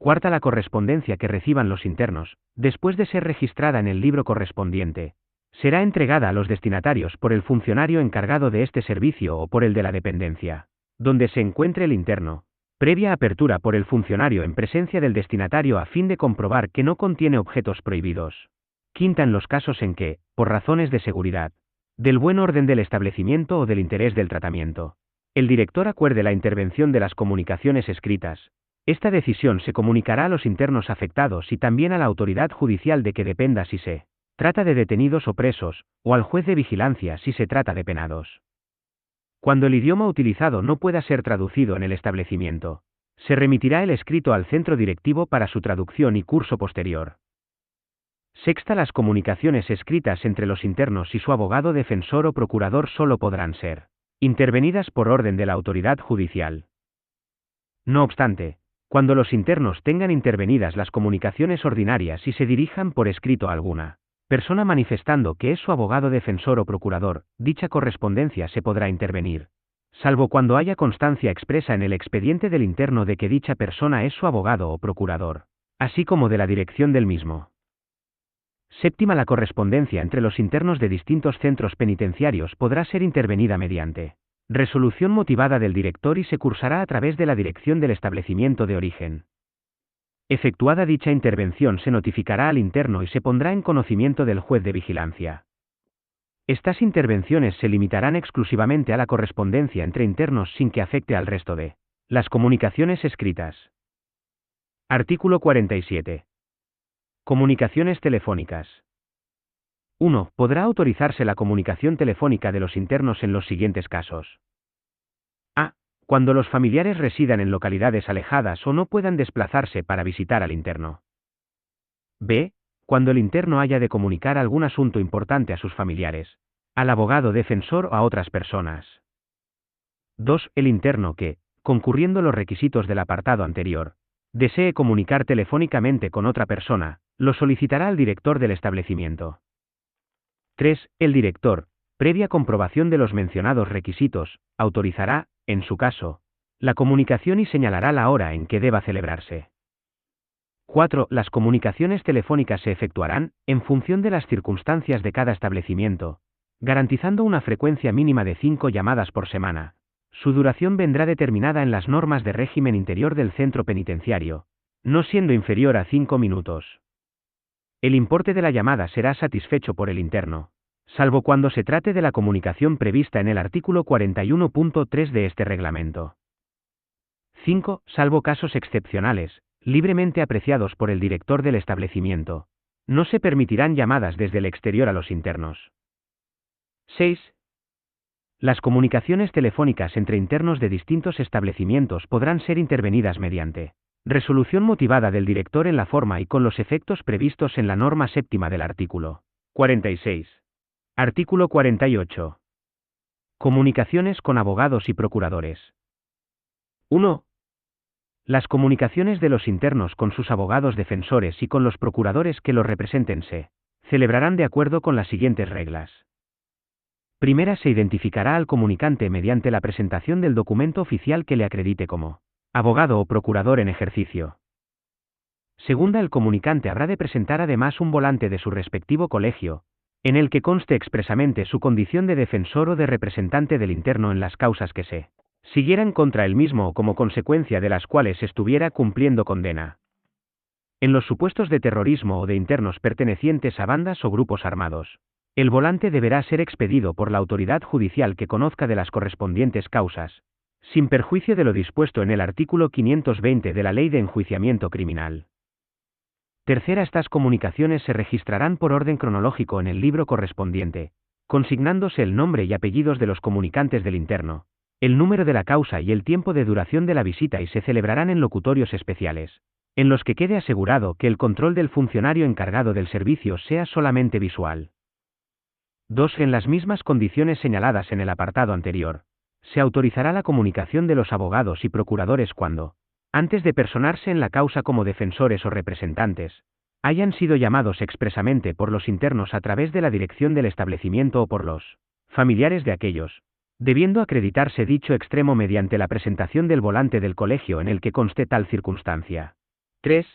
S1: Cuarta, la correspondencia que reciban los internos, después de ser registrada en el libro correspondiente, será entregada a los destinatarios por el funcionario encargado de este servicio o por el de la dependencia, donde se encuentre el interno, previa apertura por el funcionario en presencia del destinatario a fin de comprobar que no contiene objetos prohibidos. Quinta, en los casos en que, por razones de seguridad, del buen orden del establecimiento o del interés del tratamiento, el director acuerde la intervención de las comunicaciones escritas, esta decisión se comunicará a los internos afectados y también a la autoridad judicial de que dependa si se trata de detenidos o presos, o al juez de vigilancia si se trata de penados. Cuando el idioma utilizado no pueda ser traducido en el establecimiento, se remitirá el escrito al centro directivo para su traducción y curso posterior. Sexta, las comunicaciones escritas entre los internos y su abogado defensor o procurador solo podrán ser intervenidas por orden de la autoridad judicial. No obstante, cuando los internos tengan intervenidas las comunicaciones ordinarias y se dirijan por escrito a alguna persona manifestando que es su abogado defensor o procurador, dicha correspondencia se podrá intervenir, salvo cuando haya constancia expresa en el expediente del interno de que dicha persona es su abogado o procurador, así como de la dirección del mismo. Séptima, la correspondencia entre los internos de distintos centros penitenciarios podrá ser intervenida mediante resolución motivada del director y se cursará a través de la dirección del establecimiento de origen. Efectuada dicha intervención se notificará al interno y se pondrá en conocimiento del juez de vigilancia. Estas intervenciones se limitarán exclusivamente a la correspondencia entre internos sin que afecte al resto de las comunicaciones escritas. Artículo 47. Comunicaciones telefónicas. 1. Podrá autorizarse la comunicación telefónica de los internos en los siguientes casos. A. Cuando los familiares residan en localidades alejadas o no puedan desplazarse para visitar al interno. B. Cuando el interno haya de comunicar algún asunto importante a sus familiares, al abogado defensor o a otras personas. 2. El interno que, concurriendo los requisitos del apartado anterior, desee comunicar telefónicamente con otra persona, lo solicitará al director del establecimiento. 3. El director, previa comprobación de los mencionados requisitos, autorizará, en su caso, la comunicación y señalará la hora en que deba celebrarse. 4. Las comunicaciones telefónicas se efectuarán, en función de las circunstancias de cada establecimiento, garantizando una frecuencia mínima de 5 llamadas por semana. Su duración vendrá determinada en las normas de régimen interior del centro penitenciario, no siendo inferior a 5 minutos. El importe de la llamada será satisfecho por el interno, salvo cuando se trate de la comunicación prevista en el artículo 41.3 de este reglamento. 5. Salvo casos excepcionales, libremente apreciados por el director del establecimiento, no se permitirán llamadas desde el exterior a los internos. 6. Las comunicaciones telefónicas entre internos de distintos establecimientos podrán ser intervenidas mediante resolución motivada del director en la forma y con los efectos previstos en la norma séptima del artículo 46. Artículo 48. Comunicaciones con abogados y procuradores. 1. Las comunicaciones de los internos con sus abogados defensores y con los procuradores que los representen se celebrarán de acuerdo con las siguientes reglas. Primera, se identificará al comunicante mediante la presentación del documento oficial que le acredite como abogado o procurador en ejercicio. Segunda, el comunicante habrá de presentar además un volante de su respectivo colegio, en el que conste expresamente su condición de defensor o de representante del interno en las causas que se siguieran contra él mismo o como consecuencia de las cuales estuviera cumpliendo condena. En los supuestos de terrorismo o de internos pertenecientes a bandas o grupos armados, el volante deberá ser expedido por la autoridad judicial que conozca de las correspondientes causas, sin perjuicio de lo dispuesto en el artículo 520 de la Ley de Enjuiciamiento Criminal. Tercera, estas comunicaciones se registrarán por orden cronológico en el libro correspondiente, consignándose el nombre y apellidos de los comunicantes del interno, el número de la causa y el tiempo de duración de la visita y se celebrarán en locutorios especiales, en los que quede asegurado que el control del funcionario encargado del servicio sea solamente visual. 2. En las mismas condiciones señaladas en el apartado anterior, se autorizará la comunicación de los abogados y procuradores cuando, antes de personarse en la causa como defensores o representantes, hayan sido llamados expresamente por los internos a través de la dirección del establecimiento o por los familiares de aquellos, debiendo acreditarse dicho extremo mediante la presentación del volante del colegio en el que conste tal circunstancia. 3.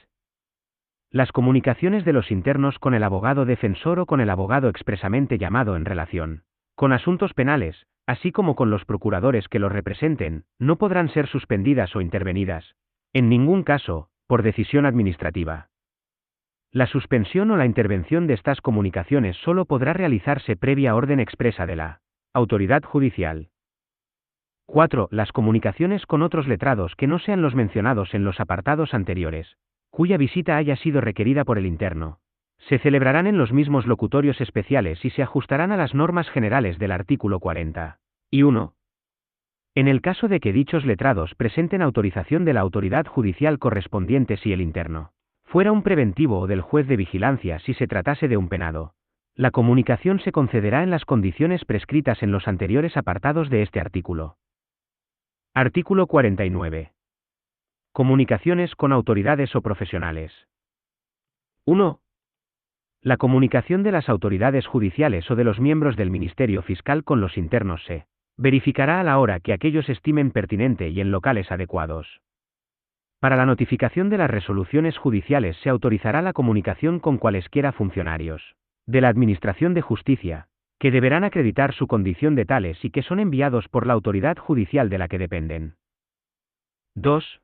S1: Las comunicaciones de los internos con el abogado defensor o con el abogado expresamente llamado en relación con asuntos penales, así como con los procuradores que los representen, no podrán ser suspendidas o intervenidas, en ningún caso, por decisión administrativa. La suspensión o la intervención de estas comunicaciones solo podrá realizarse previa orden expresa de la autoridad judicial. 4. Las comunicaciones con otros letrados que no sean los mencionados en los apartados anteriores, cuya visita haya sido requerida por el interno, se celebrarán en los mismos locutorios especiales y se ajustarán a las normas generales del artículo 41. En el caso de que dichos letrados presenten autorización de la autoridad judicial correspondiente si el interno fuera un preventivo o del juez de vigilancia si se tratase de un penado, la comunicación se concederá en las condiciones prescritas en los anteriores apartados de este artículo. Artículo 49. Comunicaciones con autoridades o profesionales. 1. La comunicación de las autoridades judiciales o de los miembros del Ministerio Fiscal con los internos se verificará a la hora que aquellos estimen pertinente y en locales adecuados. Para la notificación de las resoluciones judiciales se autorizará la comunicación con cualesquiera funcionarios de la Administración de Justicia, que deberán acreditar su condición de tales y que son enviados por la autoridad judicial de la que dependen. 2.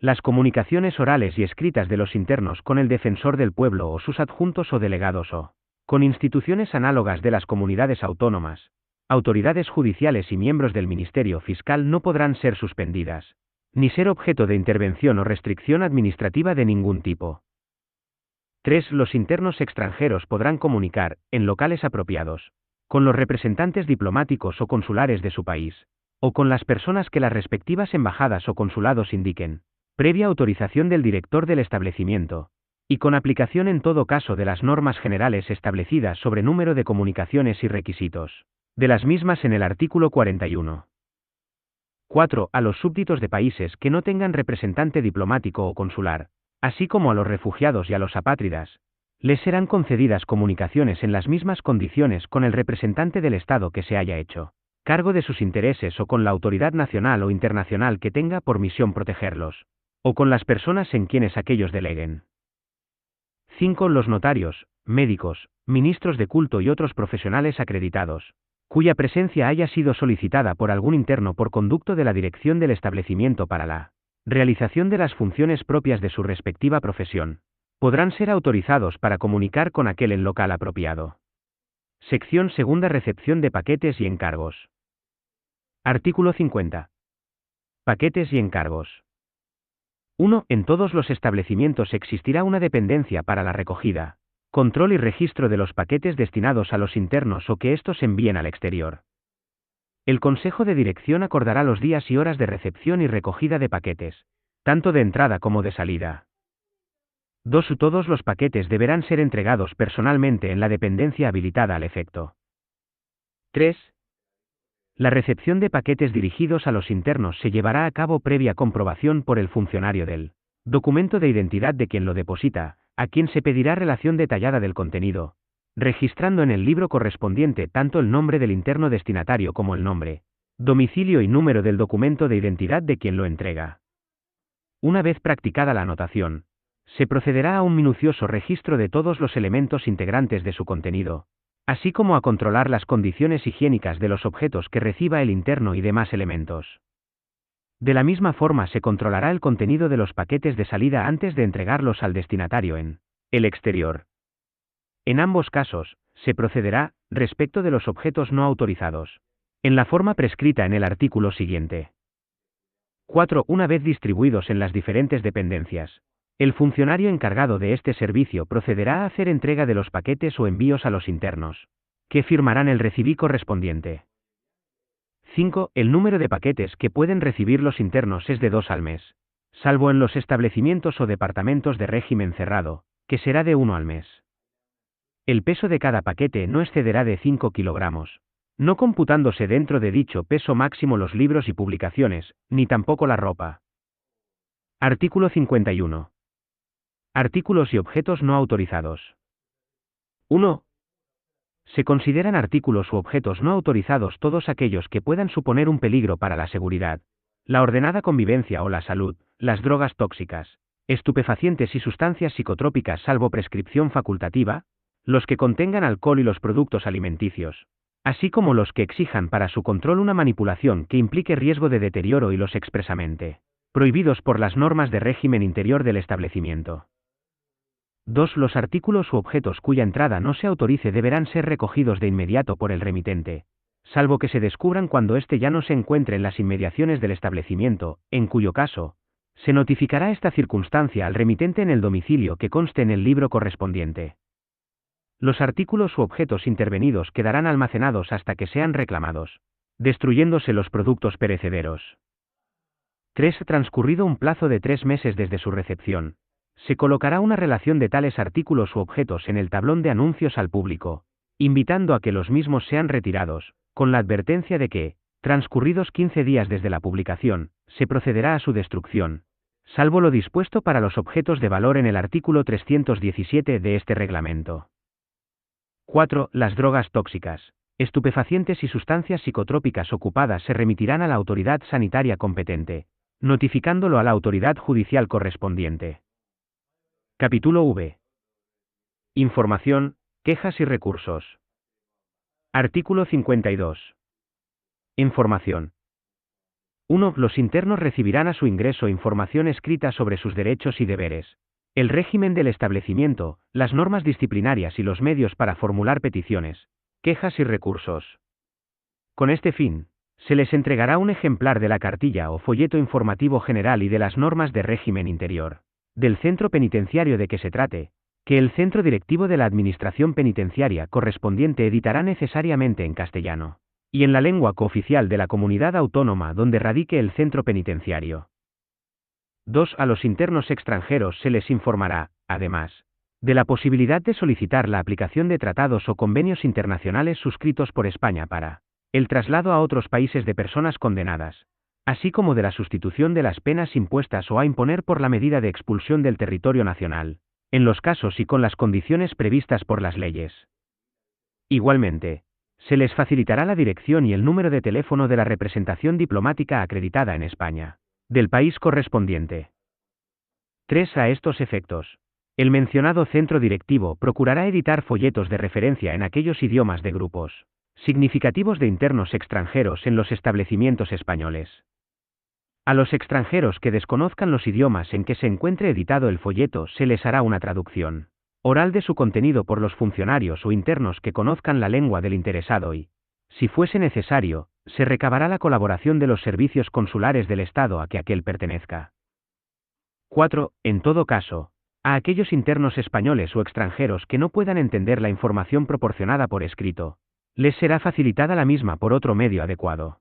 S1: Las comunicaciones orales y escritas de los internos con el defensor del pueblo o sus adjuntos o delegados o con instituciones análogas de las comunidades autónomas, autoridades judiciales y miembros del Ministerio Fiscal no podrán ser suspendidas, ni ser objeto de intervención o restricción administrativa de ningún tipo. 3. Los internos extranjeros podrán comunicar, en locales apropiados, con los representantes diplomáticos o consulares de su país, o con las personas que las respectivas embajadas o consulados indiquen, previa autorización del director del establecimiento, y con aplicación en todo caso de las normas generales establecidas sobre número de comunicaciones y requisitos, de las mismas en el artículo 41. 4. A los súbditos de países que no tengan representante diplomático o consular, así como a los refugiados y a los apátridas, les serán concedidas comunicaciones en las mismas condiciones con el representante del Estado que se haya hecho cargo de sus intereses o con la autoridad nacional o internacional que tenga por misión protegerlos, o con las personas en quienes aquellos deleguen. 5. Los notarios, médicos, ministros de culto y otros profesionales acreditados, cuya presencia haya sido solicitada por algún interno por conducto de la dirección del establecimiento para la realización de las funciones propias de su respectiva profesión, podrán ser autorizados para comunicar con aquel en local apropiado. Sección segunda. Recepción de paquetes y encargos. Artículo 50. Paquetes y encargos. 1. En todos los establecimientos existirá una dependencia para la recogida, control y registro de los paquetes destinados a los internos o que éstos envíen al exterior. El Consejo de Dirección acordará los días y horas de recepción y recogida de paquetes, tanto de entrada como de salida. 2. Todos los paquetes deberán ser entregados personalmente en la dependencia habilitada al efecto. 3. La recepción de paquetes dirigidos a los internos se llevará a cabo previa comprobación por el funcionario del documento de identidad de quien lo deposita, a quien se pedirá relación detallada del contenido, registrando en el libro correspondiente tanto el nombre del interno destinatario como el nombre, domicilio y número del documento de identidad de quien lo entrega. Una vez practicada la anotación, se procederá a un minucioso registro de todos los elementos integrantes de su contenido, así como a controlar las condiciones higiénicas de los objetos que reciba el interno y demás elementos. De la misma forma se controlará el contenido de los paquetes de salida antes de entregarlos al destinatario en el exterior. En ambos casos, se procederá, respecto de los objetos no autorizados, en la forma prescrita en el artículo siguiente. 4. Una vez distribuidos en las diferentes dependencias, el funcionario encargado de este servicio procederá a hacer entrega de los paquetes o envíos a los internos, que firmarán el recibí correspondiente. 5. El número de paquetes que pueden recibir los internos es de 2 al mes, salvo en los establecimientos o departamentos de régimen cerrado, que será de 1 al mes. El peso de cada paquete no excederá de 5 kilogramos, no computándose dentro de dicho peso máximo los libros y publicaciones, ni tampoco la ropa. Artículo 51. Artículos y objetos no autorizados. 1. Se consideran artículos u objetos no autorizados todos aquellos que puedan suponer un peligro para la seguridad, la ordenada convivencia o la salud, las drogas tóxicas, estupefacientes y sustancias psicotrópicas salvo prescripción facultativa, los que contengan alcohol y los productos alimenticios, así como los que exijan para su control una manipulación que implique riesgo de deterioro y los expresamente prohibidos por las normas de régimen interior del establecimiento. 2. Los artículos u objetos cuya entrada no se autorice deberán ser recogidos de inmediato por el remitente, salvo que se descubran cuando éste ya no se encuentre en las inmediaciones del establecimiento, en cuyo caso, se notificará esta circunstancia al remitente en el domicilio que conste en el libro correspondiente. Los artículos u objetos intervenidos quedarán almacenados hasta que sean reclamados, destruyéndose los productos perecederos. 3. Transcurrido un plazo de 3 meses desde su recepción, se colocará una relación de tales artículos u objetos en el tablón de anuncios al público, invitando a que los mismos sean retirados, con la advertencia de que, transcurridos 15 días desde la publicación, se procederá a su destrucción, salvo lo dispuesto para los objetos de valor en el artículo 317 de este reglamento. 4. Las drogas tóxicas, estupefacientes y sustancias psicotrópicas ocupadas se remitirán a la autoridad sanitaria competente, notificándolo a la autoridad judicial correspondiente. Capítulo V. Información, quejas y recursos. Artículo 52. Información. 1. Los internos recibirán a su ingreso información escrita sobre sus derechos y deberes, el régimen del establecimiento, las normas disciplinarias y los medios para formular peticiones, quejas y recursos. Con este fin, se les entregará un ejemplar de la cartilla o folleto informativo general y de las normas de régimen interior del centro penitenciario de que se trate, que el centro directivo de la Administración Penitenciaria correspondiente editará necesariamente en castellano, y en la lengua cooficial de la comunidad autónoma donde radique el centro penitenciario. 2. A los internos extranjeros se les informará, además, de la posibilidad de solicitar la aplicación de tratados o convenios internacionales suscritos por España para el traslado a otros países de personas condenadas, así como de la sustitución de las penas impuestas o a imponer por la medida de expulsión del territorio nacional, en los casos y con las condiciones previstas por las leyes. Igualmente, se les facilitará la dirección y el número de teléfono de la representación diplomática acreditada en España, del país correspondiente. 3. A estos efectos, el mencionado centro directivo procurará editar folletos de referencia en aquellos idiomas de grupos significativos de internos extranjeros en los establecimientos españoles. A los extranjeros que desconozcan los idiomas en que se encuentre editado el folleto se les hará una traducción oral de su contenido por los funcionarios o internos que conozcan la lengua del interesado y, si fuese necesario, se recabará la colaboración de los servicios consulares del Estado a que aquel pertenezca. 4. En todo caso, a aquellos internos españoles o extranjeros que no puedan entender la información proporcionada por escrito, les será facilitada la misma por otro medio adecuado.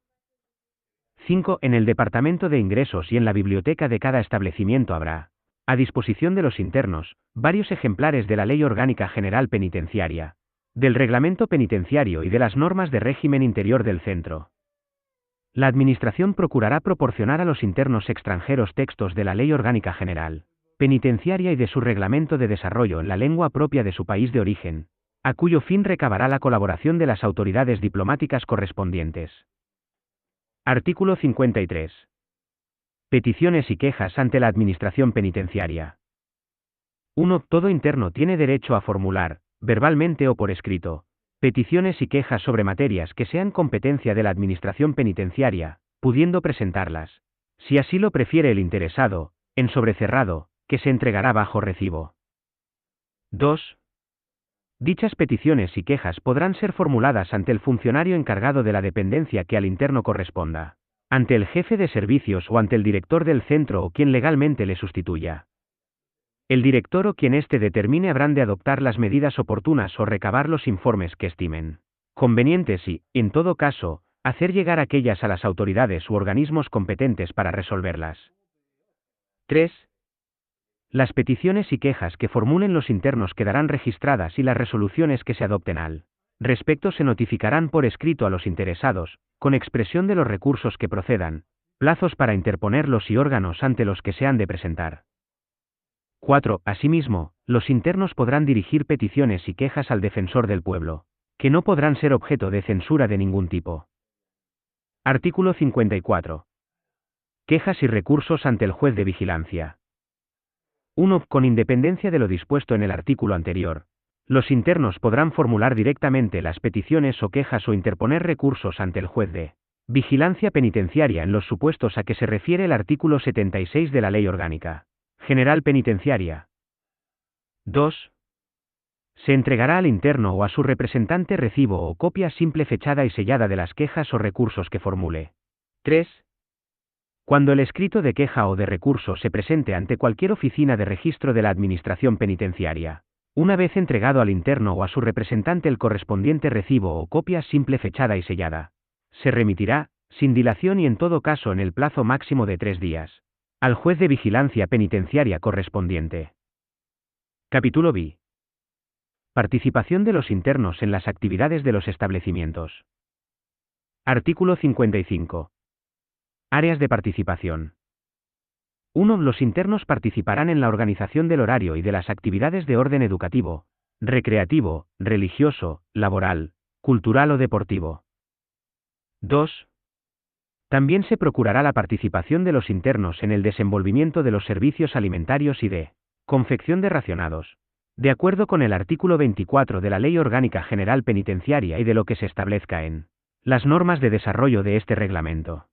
S1: 5. En el Departamento de Ingresos y en la biblioteca de cada establecimiento habrá, a disposición de los internos, varios ejemplares de la Ley Orgánica General Penitenciaria, del Reglamento Penitenciario y de las normas de régimen interior del centro. La Administración procurará proporcionar a los internos extranjeros textos de la Ley Orgánica General Penitenciaria y de su Reglamento de Desarrollo en la lengua propia de su país de origen, a cuyo fin recabará la colaboración de las autoridades diplomáticas correspondientes. Artículo 53. Peticiones y quejas ante la Administración Penitenciaria. 1. Todo interno tiene derecho a formular, verbalmente o por escrito, peticiones y quejas sobre materias que sean competencia de la Administración Penitenciaria, pudiendo presentarlas, si así lo prefiere el interesado, en sobrecerrado, que se entregará bajo recibo. 2. Dichas peticiones y quejas podrán ser formuladas ante el funcionario encargado de la dependencia que al interno corresponda, ante el jefe de servicios o ante el director del centro o quien legalmente le sustituya. El director o quien éste determine habrán de adoptar las medidas oportunas o recabar los informes que estimen convenientes y, en todo caso, hacer llegar aquellas a las autoridades u organismos competentes para resolverlas. 3. Las peticiones y quejas que formulen los internos quedarán registradas y las resoluciones que se adopten al respecto se notificarán por escrito a los interesados, con expresión de los recursos que procedan, plazos para interponerlos y órganos ante los que se han de presentar. 4. Asimismo, los internos podrán dirigir peticiones y quejas al defensor del pueblo, que no podrán ser objeto de censura de ningún tipo. Artículo 54. Quejas y recursos ante el juez de vigilancia. 1. Con independencia de lo dispuesto en el artículo anterior, los internos podrán formular directamente las peticiones o quejas o interponer recursos ante el juez de vigilancia penitenciaria en los supuestos a que se refiere el artículo 76 de la Ley Orgánica General Penitenciaria. 2. Se entregará al interno o a su representante recibo o copia simple fechada y sellada de las quejas o recursos que formule. 3. Cuando el escrito de queja o de recurso se presente ante cualquier oficina de registro de la Administración Penitenciaria, una vez entregado al interno o a su representante el correspondiente recibo o copia simple fechada y sellada, se remitirá, sin dilación y en todo caso en el plazo máximo de 3 días, al juez de vigilancia penitenciaria correspondiente. Capítulo B. Participación de los internos en las actividades de los establecimientos. Artículo 55. Áreas de participación. 1. Los internos participarán en la organización del horario y de las actividades de orden educativo, recreativo, religioso, laboral, cultural o deportivo. 2. También se procurará la participación de los internos en el desenvolvimiento de los servicios alimentarios y de confección de racionados, de acuerdo con el artículo 24 de la Ley Orgánica General Penitenciaria y de lo que se establezca en las normas de desarrollo de este reglamento.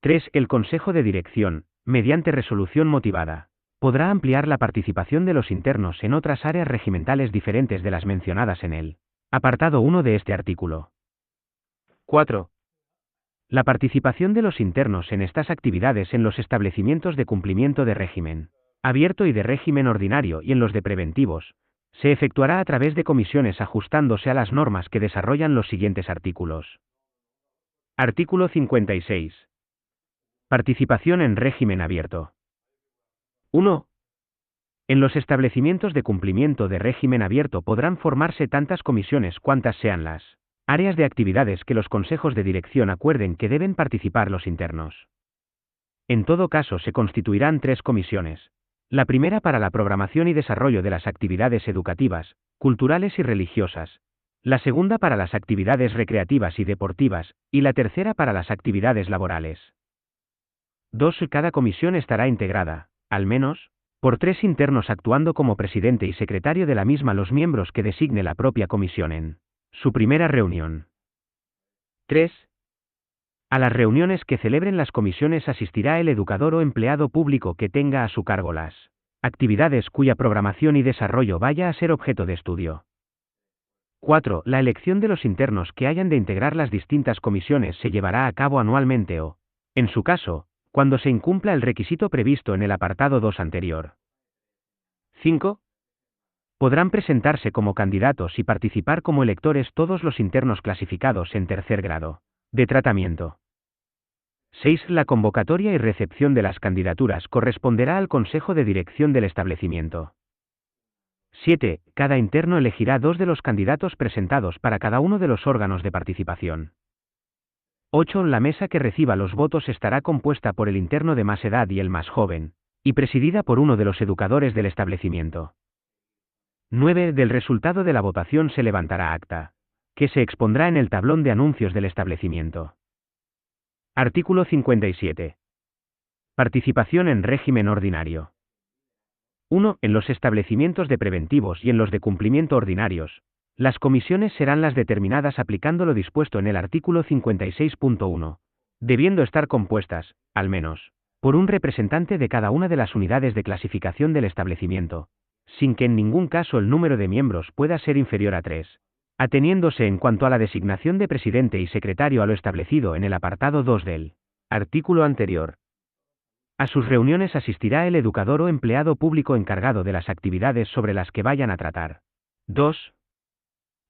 S1: 3. El Consejo de Dirección, mediante resolución motivada, podrá ampliar la participación de los internos en otras áreas regimentales diferentes de las mencionadas en el apartado 1 de este artículo. 4. La participación de los internos en estas actividades en los establecimientos de cumplimiento de régimen abierto y de régimen ordinario y en los de preventivos, se efectuará a través de comisiones ajustándose a las normas que desarrollan los siguientes artículos. Artículo 56. Participación en régimen abierto. 1. En los establecimientos de cumplimiento de régimen abierto podrán formarse tantas comisiones cuantas sean las áreas de actividades que los consejos de dirección acuerden que deben participar los internos. En todo caso se constituirán 3 comisiones. La primera para la programación y desarrollo de las actividades educativas, culturales y religiosas. La segunda para las actividades recreativas y deportivas, y la tercera para las actividades laborales. 2. Cada comisión estará integrada, al menos, por 3 internos actuando como presidente y secretario de la misma los miembros que designe la propia comisión en su primera reunión. 3. A las reuniones que celebren las comisiones asistirá el educador o empleado público que tenga a su cargo las actividades cuya programación y desarrollo vaya a ser objeto de estudio. 4. La elección de los internos que hayan de integrar las distintas comisiones se llevará a cabo anualmente o, en su caso, cuando se incumpla el requisito previsto en el apartado 2 anterior. 5. Podrán presentarse como candidatos y participar como electores todos los internos clasificados en tercer grado de tratamiento. 6. La convocatoria y recepción de las candidaturas corresponderá al Consejo de Dirección del establecimiento. 7. Cada interno elegirá 2 de los candidatos presentados para cada uno de los órganos de participación. 8. La mesa que reciba los votos estará compuesta por el interno de más edad y el más joven, y presidida por uno de los educadores del establecimiento. 9. Del resultado de la votación se levantará acta, que se expondrá en el tablón de anuncios del establecimiento. Artículo 57. Participación en régimen ordinario. 1. En los establecimientos de preventivos y en los de cumplimiento ordinarios, las comisiones serán las determinadas aplicando lo dispuesto en el artículo 56.1, debiendo estar compuestas, al menos, por un representante de cada una de las unidades de clasificación del establecimiento, sin que en ningún caso el número de miembros pueda ser inferior a 3, ateniéndose en cuanto a la designación de presidente y secretario a lo establecido en el apartado 2 del artículo anterior. A sus reuniones asistirá el educador o empleado público encargado de las actividades sobre las que vayan a tratar. 2.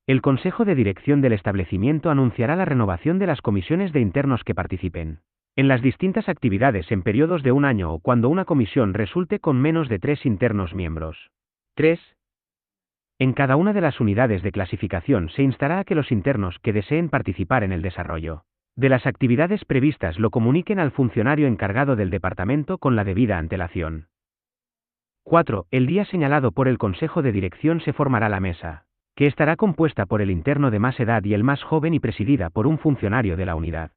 S1: El Consejo de Dirección del establecimiento anunciará la renovación de las comisiones de internos que participen en las distintas actividades en periodos de un año o cuando una comisión resulte con menos de 3 internos miembros. 3. En cada una de las unidades de clasificación se instará a que los internos que deseen participar en el desarrollo de las actividades previstas lo comuniquen al funcionario encargado del departamento con la debida antelación. 4. El día señalado por el Consejo de Dirección se formará la mesa, que estará compuesta por el interno de más edad y el más joven y presidida por un funcionario de la unidad.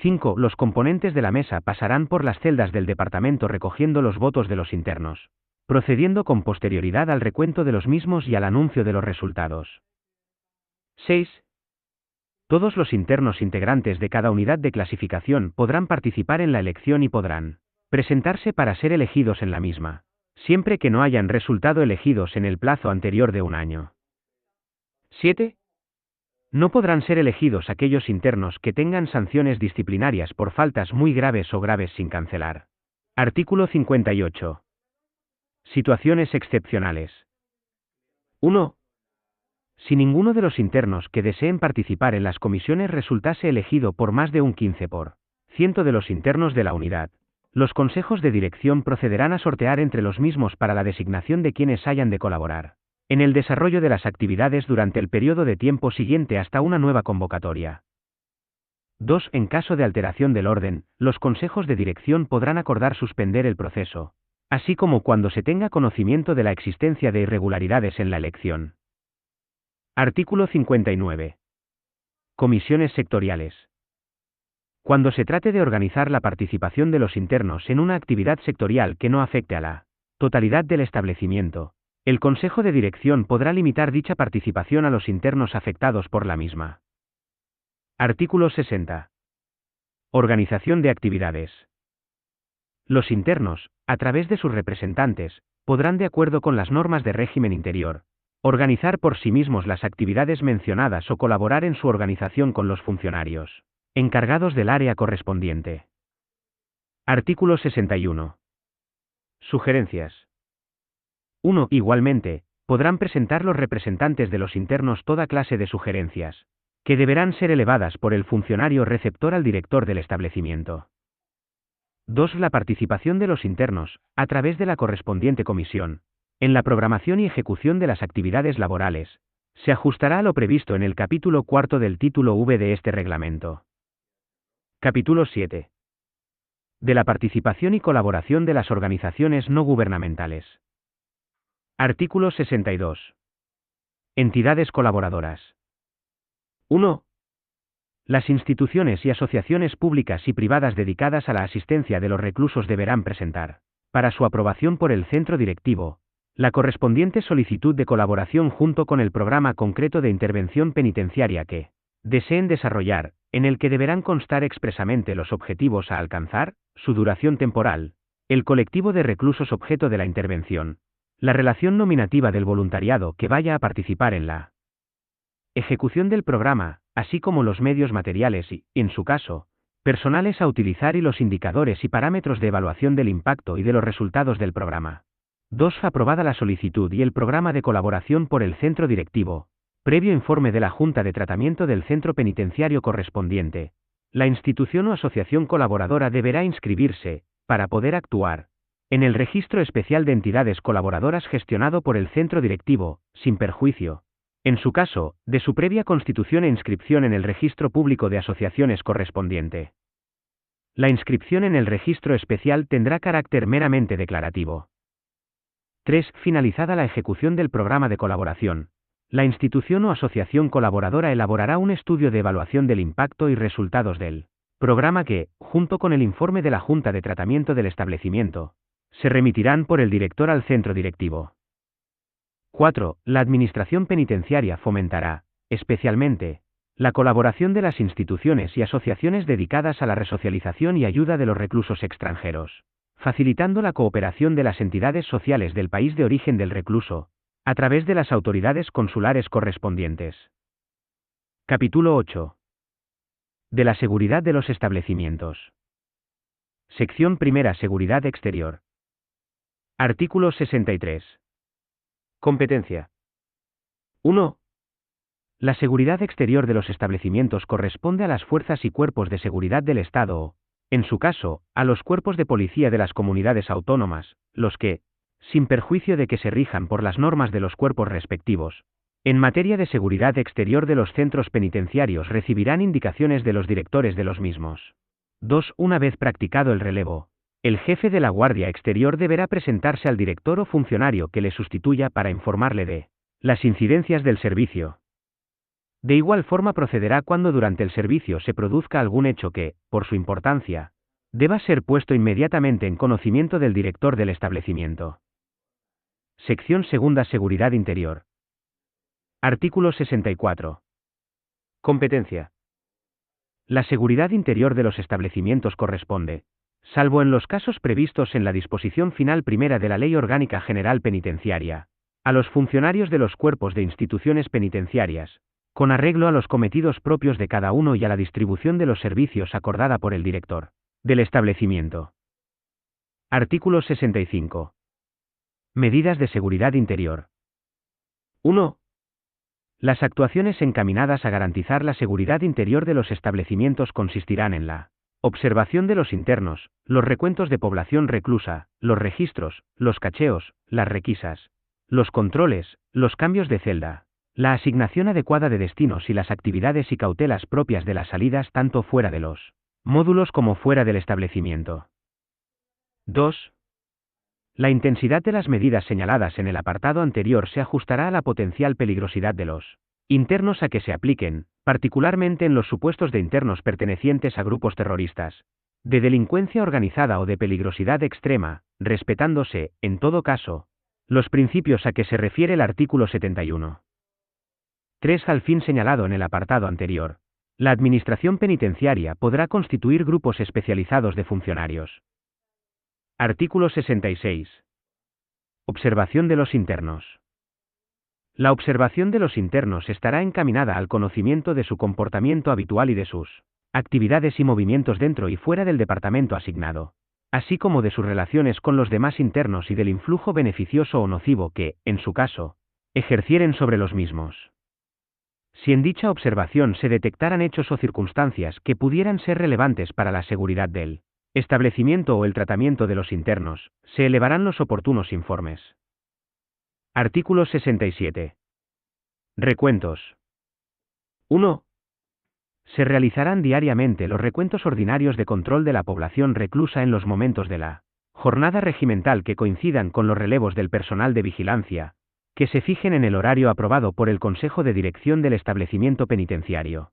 S1: 5. Los componentes de la mesa pasarán por las celdas del departamento recogiendo los votos de los internos, procediendo con posterioridad al recuento de los mismos y al anuncio de los resultados. 6. Todos los internos integrantes de cada unidad de clasificación podrán participar en la elección y podrán presentarse para ser elegidos en la misma, siempre que no hayan resultado elegidos en el plazo anterior de un año. 7. No podrán ser elegidos aquellos internos que tengan sanciones disciplinarias por faltas muy graves o graves sin cancelar. Artículo 58. Situaciones excepcionales. 1. Si ninguno de los internos que deseen participar en las comisiones resultase elegido por más de un 15% de los internos de la unidad, los consejos de dirección procederán a sortear entre los mismos para la designación de quienes hayan de colaborar en el desarrollo de las actividades durante el periodo de tiempo siguiente hasta una nueva convocatoria. 2. En caso de alteración del orden, los consejos de dirección podrán acordar suspender el proceso, así como cuando se tenga conocimiento de la existencia de irregularidades en la elección. Artículo 59. Comisiones sectoriales. Cuando se trate de organizar la participación de los internos en una actividad sectorial que no afecte a la totalidad del establecimiento, el Consejo de Dirección podrá limitar dicha participación a los internos afectados por la misma. Artículo 60. Organización de actividades. Los internos, a través de sus representantes, podrán, de acuerdo con las normas de régimen interior, organizar por sí mismos las actividades mencionadas o colaborar en su organización con los funcionarios encargados del área correspondiente. Artículo 61. Sugerencias. 1. Igualmente, podrán presentar los representantes de los internos toda clase de sugerencias, que deberán ser elevadas por el funcionario receptor al director del establecimiento. 2. La participación de los internos, a través de la correspondiente comisión, en la programación y ejecución de las actividades laborales, se ajustará a lo previsto en el capítulo 4 del título V de este reglamento. Capítulo 7. De la participación y colaboración de las organizaciones no gubernamentales. Artículo 62. Entidades colaboradoras. 1. Las instituciones y asociaciones públicas y privadas dedicadas a la asistencia de los reclusos deberán presentar, para su aprobación por el centro directivo, la correspondiente solicitud de colaboración junto con el programa concreto de intervención penitenciaria que deseen desarrollar, en el que deberán constar expresamente los objetivos a alcanzar, su duración temporal, el colectivo de reclusos objeto de la intervención, la relación nominativa del voluntariado que vaya a participar en la ejecución del programa, así como los medios materiales y, en su caso, personales a utilizar y los indicadores y parámetros de evaluación del impacto y de los resultados del programa. 2. Aprobada la solicitud y el programa de colaboración por el centro directivo, previo informe de la Junta de Tratamiento del centro penitenciario correspondiente, la institución o asociación colaboradora deberá inscribirse, para poder actuar, en el Registro Especial de Entidades Colaboradoras gestionado por el centro directivo, sin perjuicio, en su caso, de su previa constitución e inscripción en el Registro Público de Asociaciones correspondiente. La inscripción en el registro especial tendrá carácter meramente declarativo. 3. Finalizada la ejecución del programa de colaboración, la institución o asociación colaboradora elaborará un estudio de evaluación del impacto y resultados del programa que, junto con el informe de la Junta de Tratamiento del establecimiento, se remitirán por el director al centro directivo. 4. La Administración Penitenciaria fomentará, especialmente, la colaboración de las instituciones y asociaciones dedicadas a la resocialización y ayuda de los reclusos extranjeros, facilitando la cooperación de las entidades sociales del país de origen del recluso, a través de las autoridades consulares correspondientes. Capítulo 8. De la seguridad de los establecimientos. Sección primera. Seguridad exterior. Artículo 63. Competencia. 1. La seguridad exterior de los establecimientos corresponde a las fuerzas y cuerpos de seguridad del Estado o, en su caso, a los cuerpos de policía de las comunidades autónomas, los que, sin perjuicio de que se rijan por las normas de los cuerpos respectivos, en materia de seguridad exterior de los centros penitenciarios recibirán indicaciones de los directores de los mismos. 2. Una vez practicado el relevo, el jefe de la Guardia Exterior deberá presentarse al director o funcionario que le sustituya para informarle de las incidencias del servicio. De igual forma procederá cuando durante el servicio se produzca algún hecho que, por su importancia, deba ser puesto inmediatamente en conocimiento del director del establecimiento. Sección segunda. Seguridad interior. Artículo 64. Competencia. La seguridad interior de los establecimientos corresponde, salvo en los casos previstos en la disposición final primera de la Ley Orgánica General Penitenciaria, a los funcionarios de los cuerpos de instituciones penitenciarias, con arreglo a los cometidos propios de cada uno y a la distribución de los servicios acordada por el director del establecimiento. Artículo 65. Medidas de seguridad interior. 1. Las actuaciones encaminadas a garantizar la seguridad interior de los establecimientos consistirán en la observación de los internos, los recuentos de población reclusa, los registros, los cacheos, las requisas, los controles, los cambios de celda, la asignación adecuada de destinos y las actividades y cautelas propias de las salidas tanto fuera de los módulos como fuera del establecimiento. 2. La intensidad de las medidas señaladas en el apartado anterior se ajustará a la potencial peligrosidad de los internos a que se apliquen, particularmente en los supuestos de internos pertenecientes a grupos terroristas, de delincuencia organizada o de peligrosidad extrema, respetándose, en todo caso, los principios a que se refiere el artículo 71. 3. Al fin señalado en el apartado anterior, la Administración Penitenciaria podrá constituir grupos especializados de funcionarios. Artículo 66. Observación de los internos. La observación de los internos estará encaminada al conocimiento de su comportamiento habitual y de sus actividades y movimientos dentro y fuera del departamento asignado, así como de sus relaciones con los demás internos y del influjo beneficioso o nocivo que, en su caso, ejercieren sobre los mismos. Si en dicha observación se detectaran hechos o circunstancias que pudieran ser relevantes para la seguridad del establecimiento o el tratamiento de los internos, se elevarán los oportunos informes. Artículo 67. Recuentos. 1. Se realizarán diariamente los recuentos ordinarios de control de la población reclusa en los momentos de la jornada regimental que coincidan con los relevos del personal de vigilancia, que se fijen en el horario aprobado por el Consejo de Dirección del establecimiento penitenciario.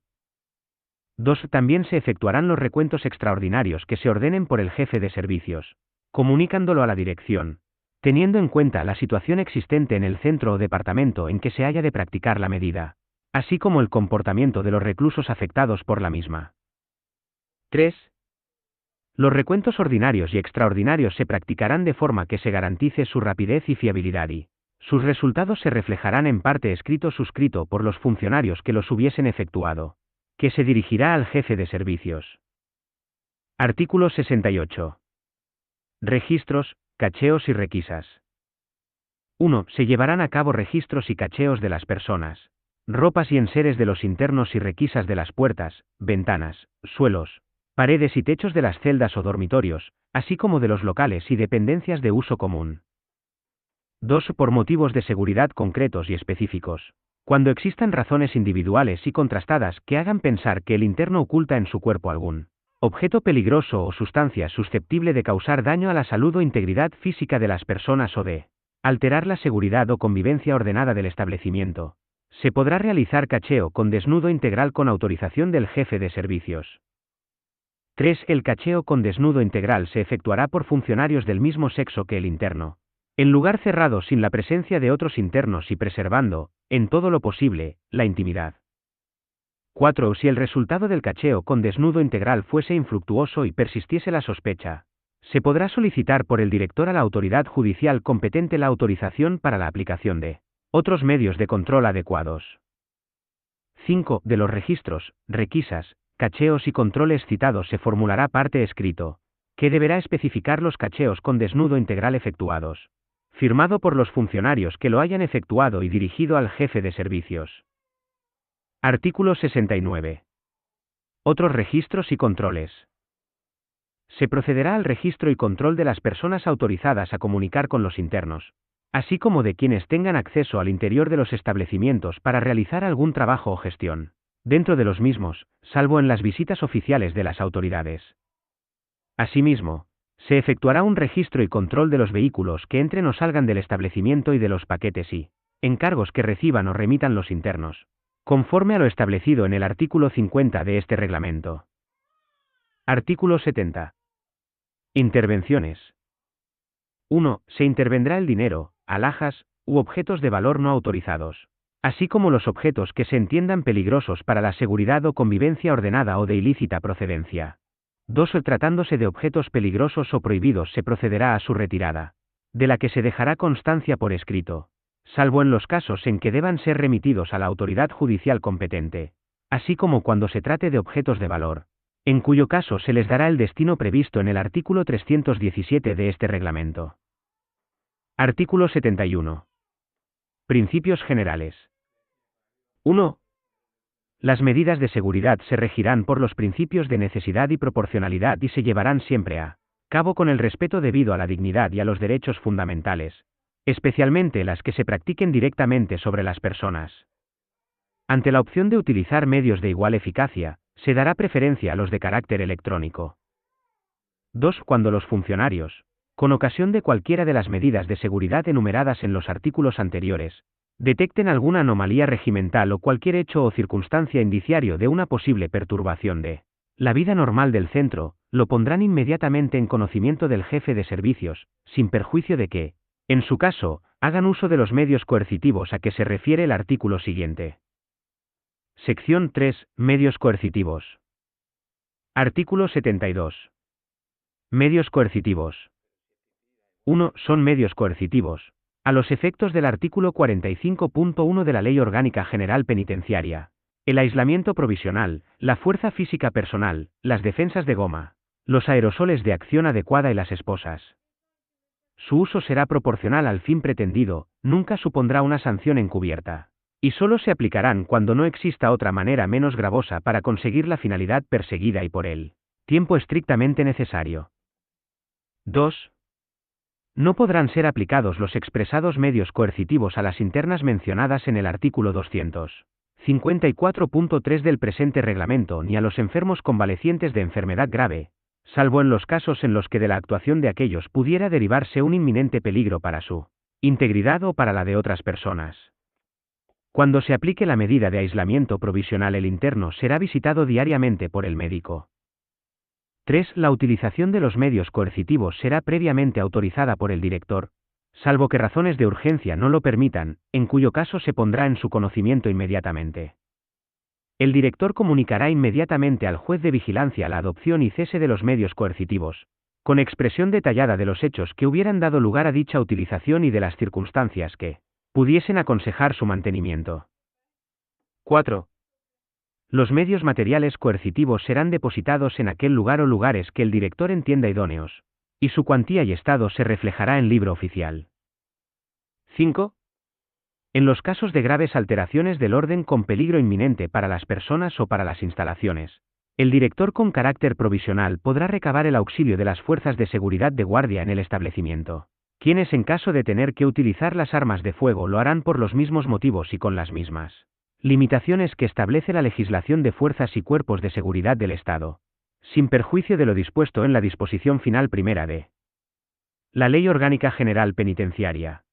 S1: 2. También se efectuarán los recuentos extraordinarios que se ordenen por el jefe de servicios, comunicándolo a la dirección, teniendo en cuenta la situación existente en el centro o departamento en que se haya de practicar la medida, así como el comportamiento de los reclusos afectados por la misma. 3. Los recuentos ordinarios y extraordinarios se practicarán de forma que se garantice su rapidez y fiabilidad y sus resultados se reflejarán en parte escrito suscrito por los funcionarios que los hubiesen efectuado, que se dirigirá al jefe de servicios. Artículo 68. Registros, cacheos y requisas. 1. Se llevarán a cabo registros y cacheos de las personas, ropas y enseres de los internos y requisas de las puertas, ventanas, suelos, paredes y techos de las celdas o dormitorios, así como de los locales y dependencias de uso común. 2. Por motivos de seguridad concretos y específicos, cuando existan razones individuales y contrastadas que hagan pensar que el interno oculta en su cuerpo algún objeto peligroso o sustancia susceptible de causar daño a la salud o integridad física de las personas o de alterar la seguridad o convivencia ordenada del establecimiento, se podrá realizar cacheo con desnudo integral con autorización del jefe de servicios. 3. El cacheo con desnudo integral se efectuará por funcionarios del mismo sexo que el interno, en lugar cerrado sin la presencia de otros internos y preservando, en todo lo posible, la intimidad. 4. Si el resultado del cacheo con desnudo integral fuese infructuoso y persistiese la sospecha, se podrá solicitar por el director a la autoridad judicial competente la autorización para la aplicación de otros medios de control adecuados. 5. De los registros, requisas, cacheos y controles citados se formulará parte escrito, que deberá especificar los cacheos con desnudo integral efectuados, firmado por los funcionarios que lo hayan efectuado y dirigido al jefe de servicios. Artículo 69. Otros registros y controles. Se procederá al registro y control de las personas autorizadas a comunicar con los internos, así como de quienes tengan acceso al interior de los establecimientos para realizar algún trabajo o gestión dentro de los mismos, salvo en las visitas oficiales de las autoridades. Asimismo, se efectuará un registro y control de los vehículos que entren o salgan del establecimiento y de los paquetes y encargos que reciban o remitan los internos, conforme a lo establecido en el artículo 50 de este reglamento. Artículo 70. Intervenciones. 1. Se intervendrá el dinero, alhajas, u objetos de valor no autorizados, así como los objetos que se entiendan peligrosos para la seguridad o convivencia ordenada o de ilícita procedencia. 2. Tratándose de objetos peligrosos o prohibidos se procederá a su retirada, de la que se dejará constancia por escrito, salvo en los casos en que deban ser remitidos a la autoridad judicial competente, así como cuando se trate de objetos de valor, en cuyo caso se les dará el destino previsto en el artículo 317 de este reglamento. Artículo 71. Principios generales. 1. Las medidas de seguridad se regirán por los principios de necesidad y proporcionalidad y se llevarán siempre a cabo con el respeto debido a la dignidad y a los derechos fundamentales, especialmente las que se practiquen directamente sobre las personas. Ante la opción de utilizar medios de igual eficacia, se dará preferencia a los de carácter electrónico. 2. Cuando los funcionarios, con ocasión de cualquiera de las medidas de seguridad enumeradas en los artículos anteriores, detecten alguna anomalía regimental o cualquier hecho o circunstancia indiciario de una posible perturbación de la vida normal del centro, lo pondrán inmediatamente en conocimiento del jefe de servicios, sin perjuicio de que, en su caso, hagan uso de los medios coercitivos a que se refiere el artículo siguiente. Sección 3. Medios coercitivos. Artículo 72. Medios coercitivos. 1. Son medios coercitivos, a los efectos del artículo 45.1 de la Ley Orgánica General Penitenciaria, el aislamiento provisional, la fuerza física personal, las defensas de goma, Los aerosoles de acción adecuada y las esposas. Su uso será proporcional al fin pretendido, nunca supondrá una sanción encubierta. Y solo se aplicarán cuando no exista otra manera menos gravosa para conseguir la finalidad perseguida y por el tiempo estrictamente necesario. 2. No podrán ser aplicados los expresados medios coercitivos a las internas mencionadas en el artículo 254.3 del presente reglamento ni a los enfermos convalecientes de enfermedad grave, salvo en los casos en los que de la actuación de aquellos pudiera derivarse un inminente peligro para su integridad o para la de otras personas. Cuando se aplique la medida de aislamiento provisional, el interno será visitado diariamente por el médico. 3. La utilización de los medios coercitivos será previamente autorizada por el director, salvo que razones de urgencia no lo permitan, en cuyo caso se pondrá en su conocimiento inmediatamente. El director comunicará inmediatamente al juez de vigilancia la adopción y cese de los medios coercitivos, con expresión detallada de los hechos que hubieran dado lugar a dicha utilización y de las circunstancias que pudiesen aconsejar su mantenimiento. 4. Los medios materiales coercitivos serán depositados en aquel lugar o lugares que el director entienda idóneos, y su cuantía y estado se reflejará en libro oficial. 5. En los casos de graves alteraciones del orden con peligro inminente para las personas o para las instalaciones, el director con carácter provisional podrá recabar el auxilio de las fuerzas de seguridad de guardia en el establecimiento, quienes en caso de tener que utilizar las armas de fuego lo harán por los mismos motivos y con las mismas limitaciones que establece la legislación de fuerzas y cuerpos de seguridad del Estado, sin perjuicio de lo dispuesto en la disposición final primera de la Ley Orgánica General Penitenciaria.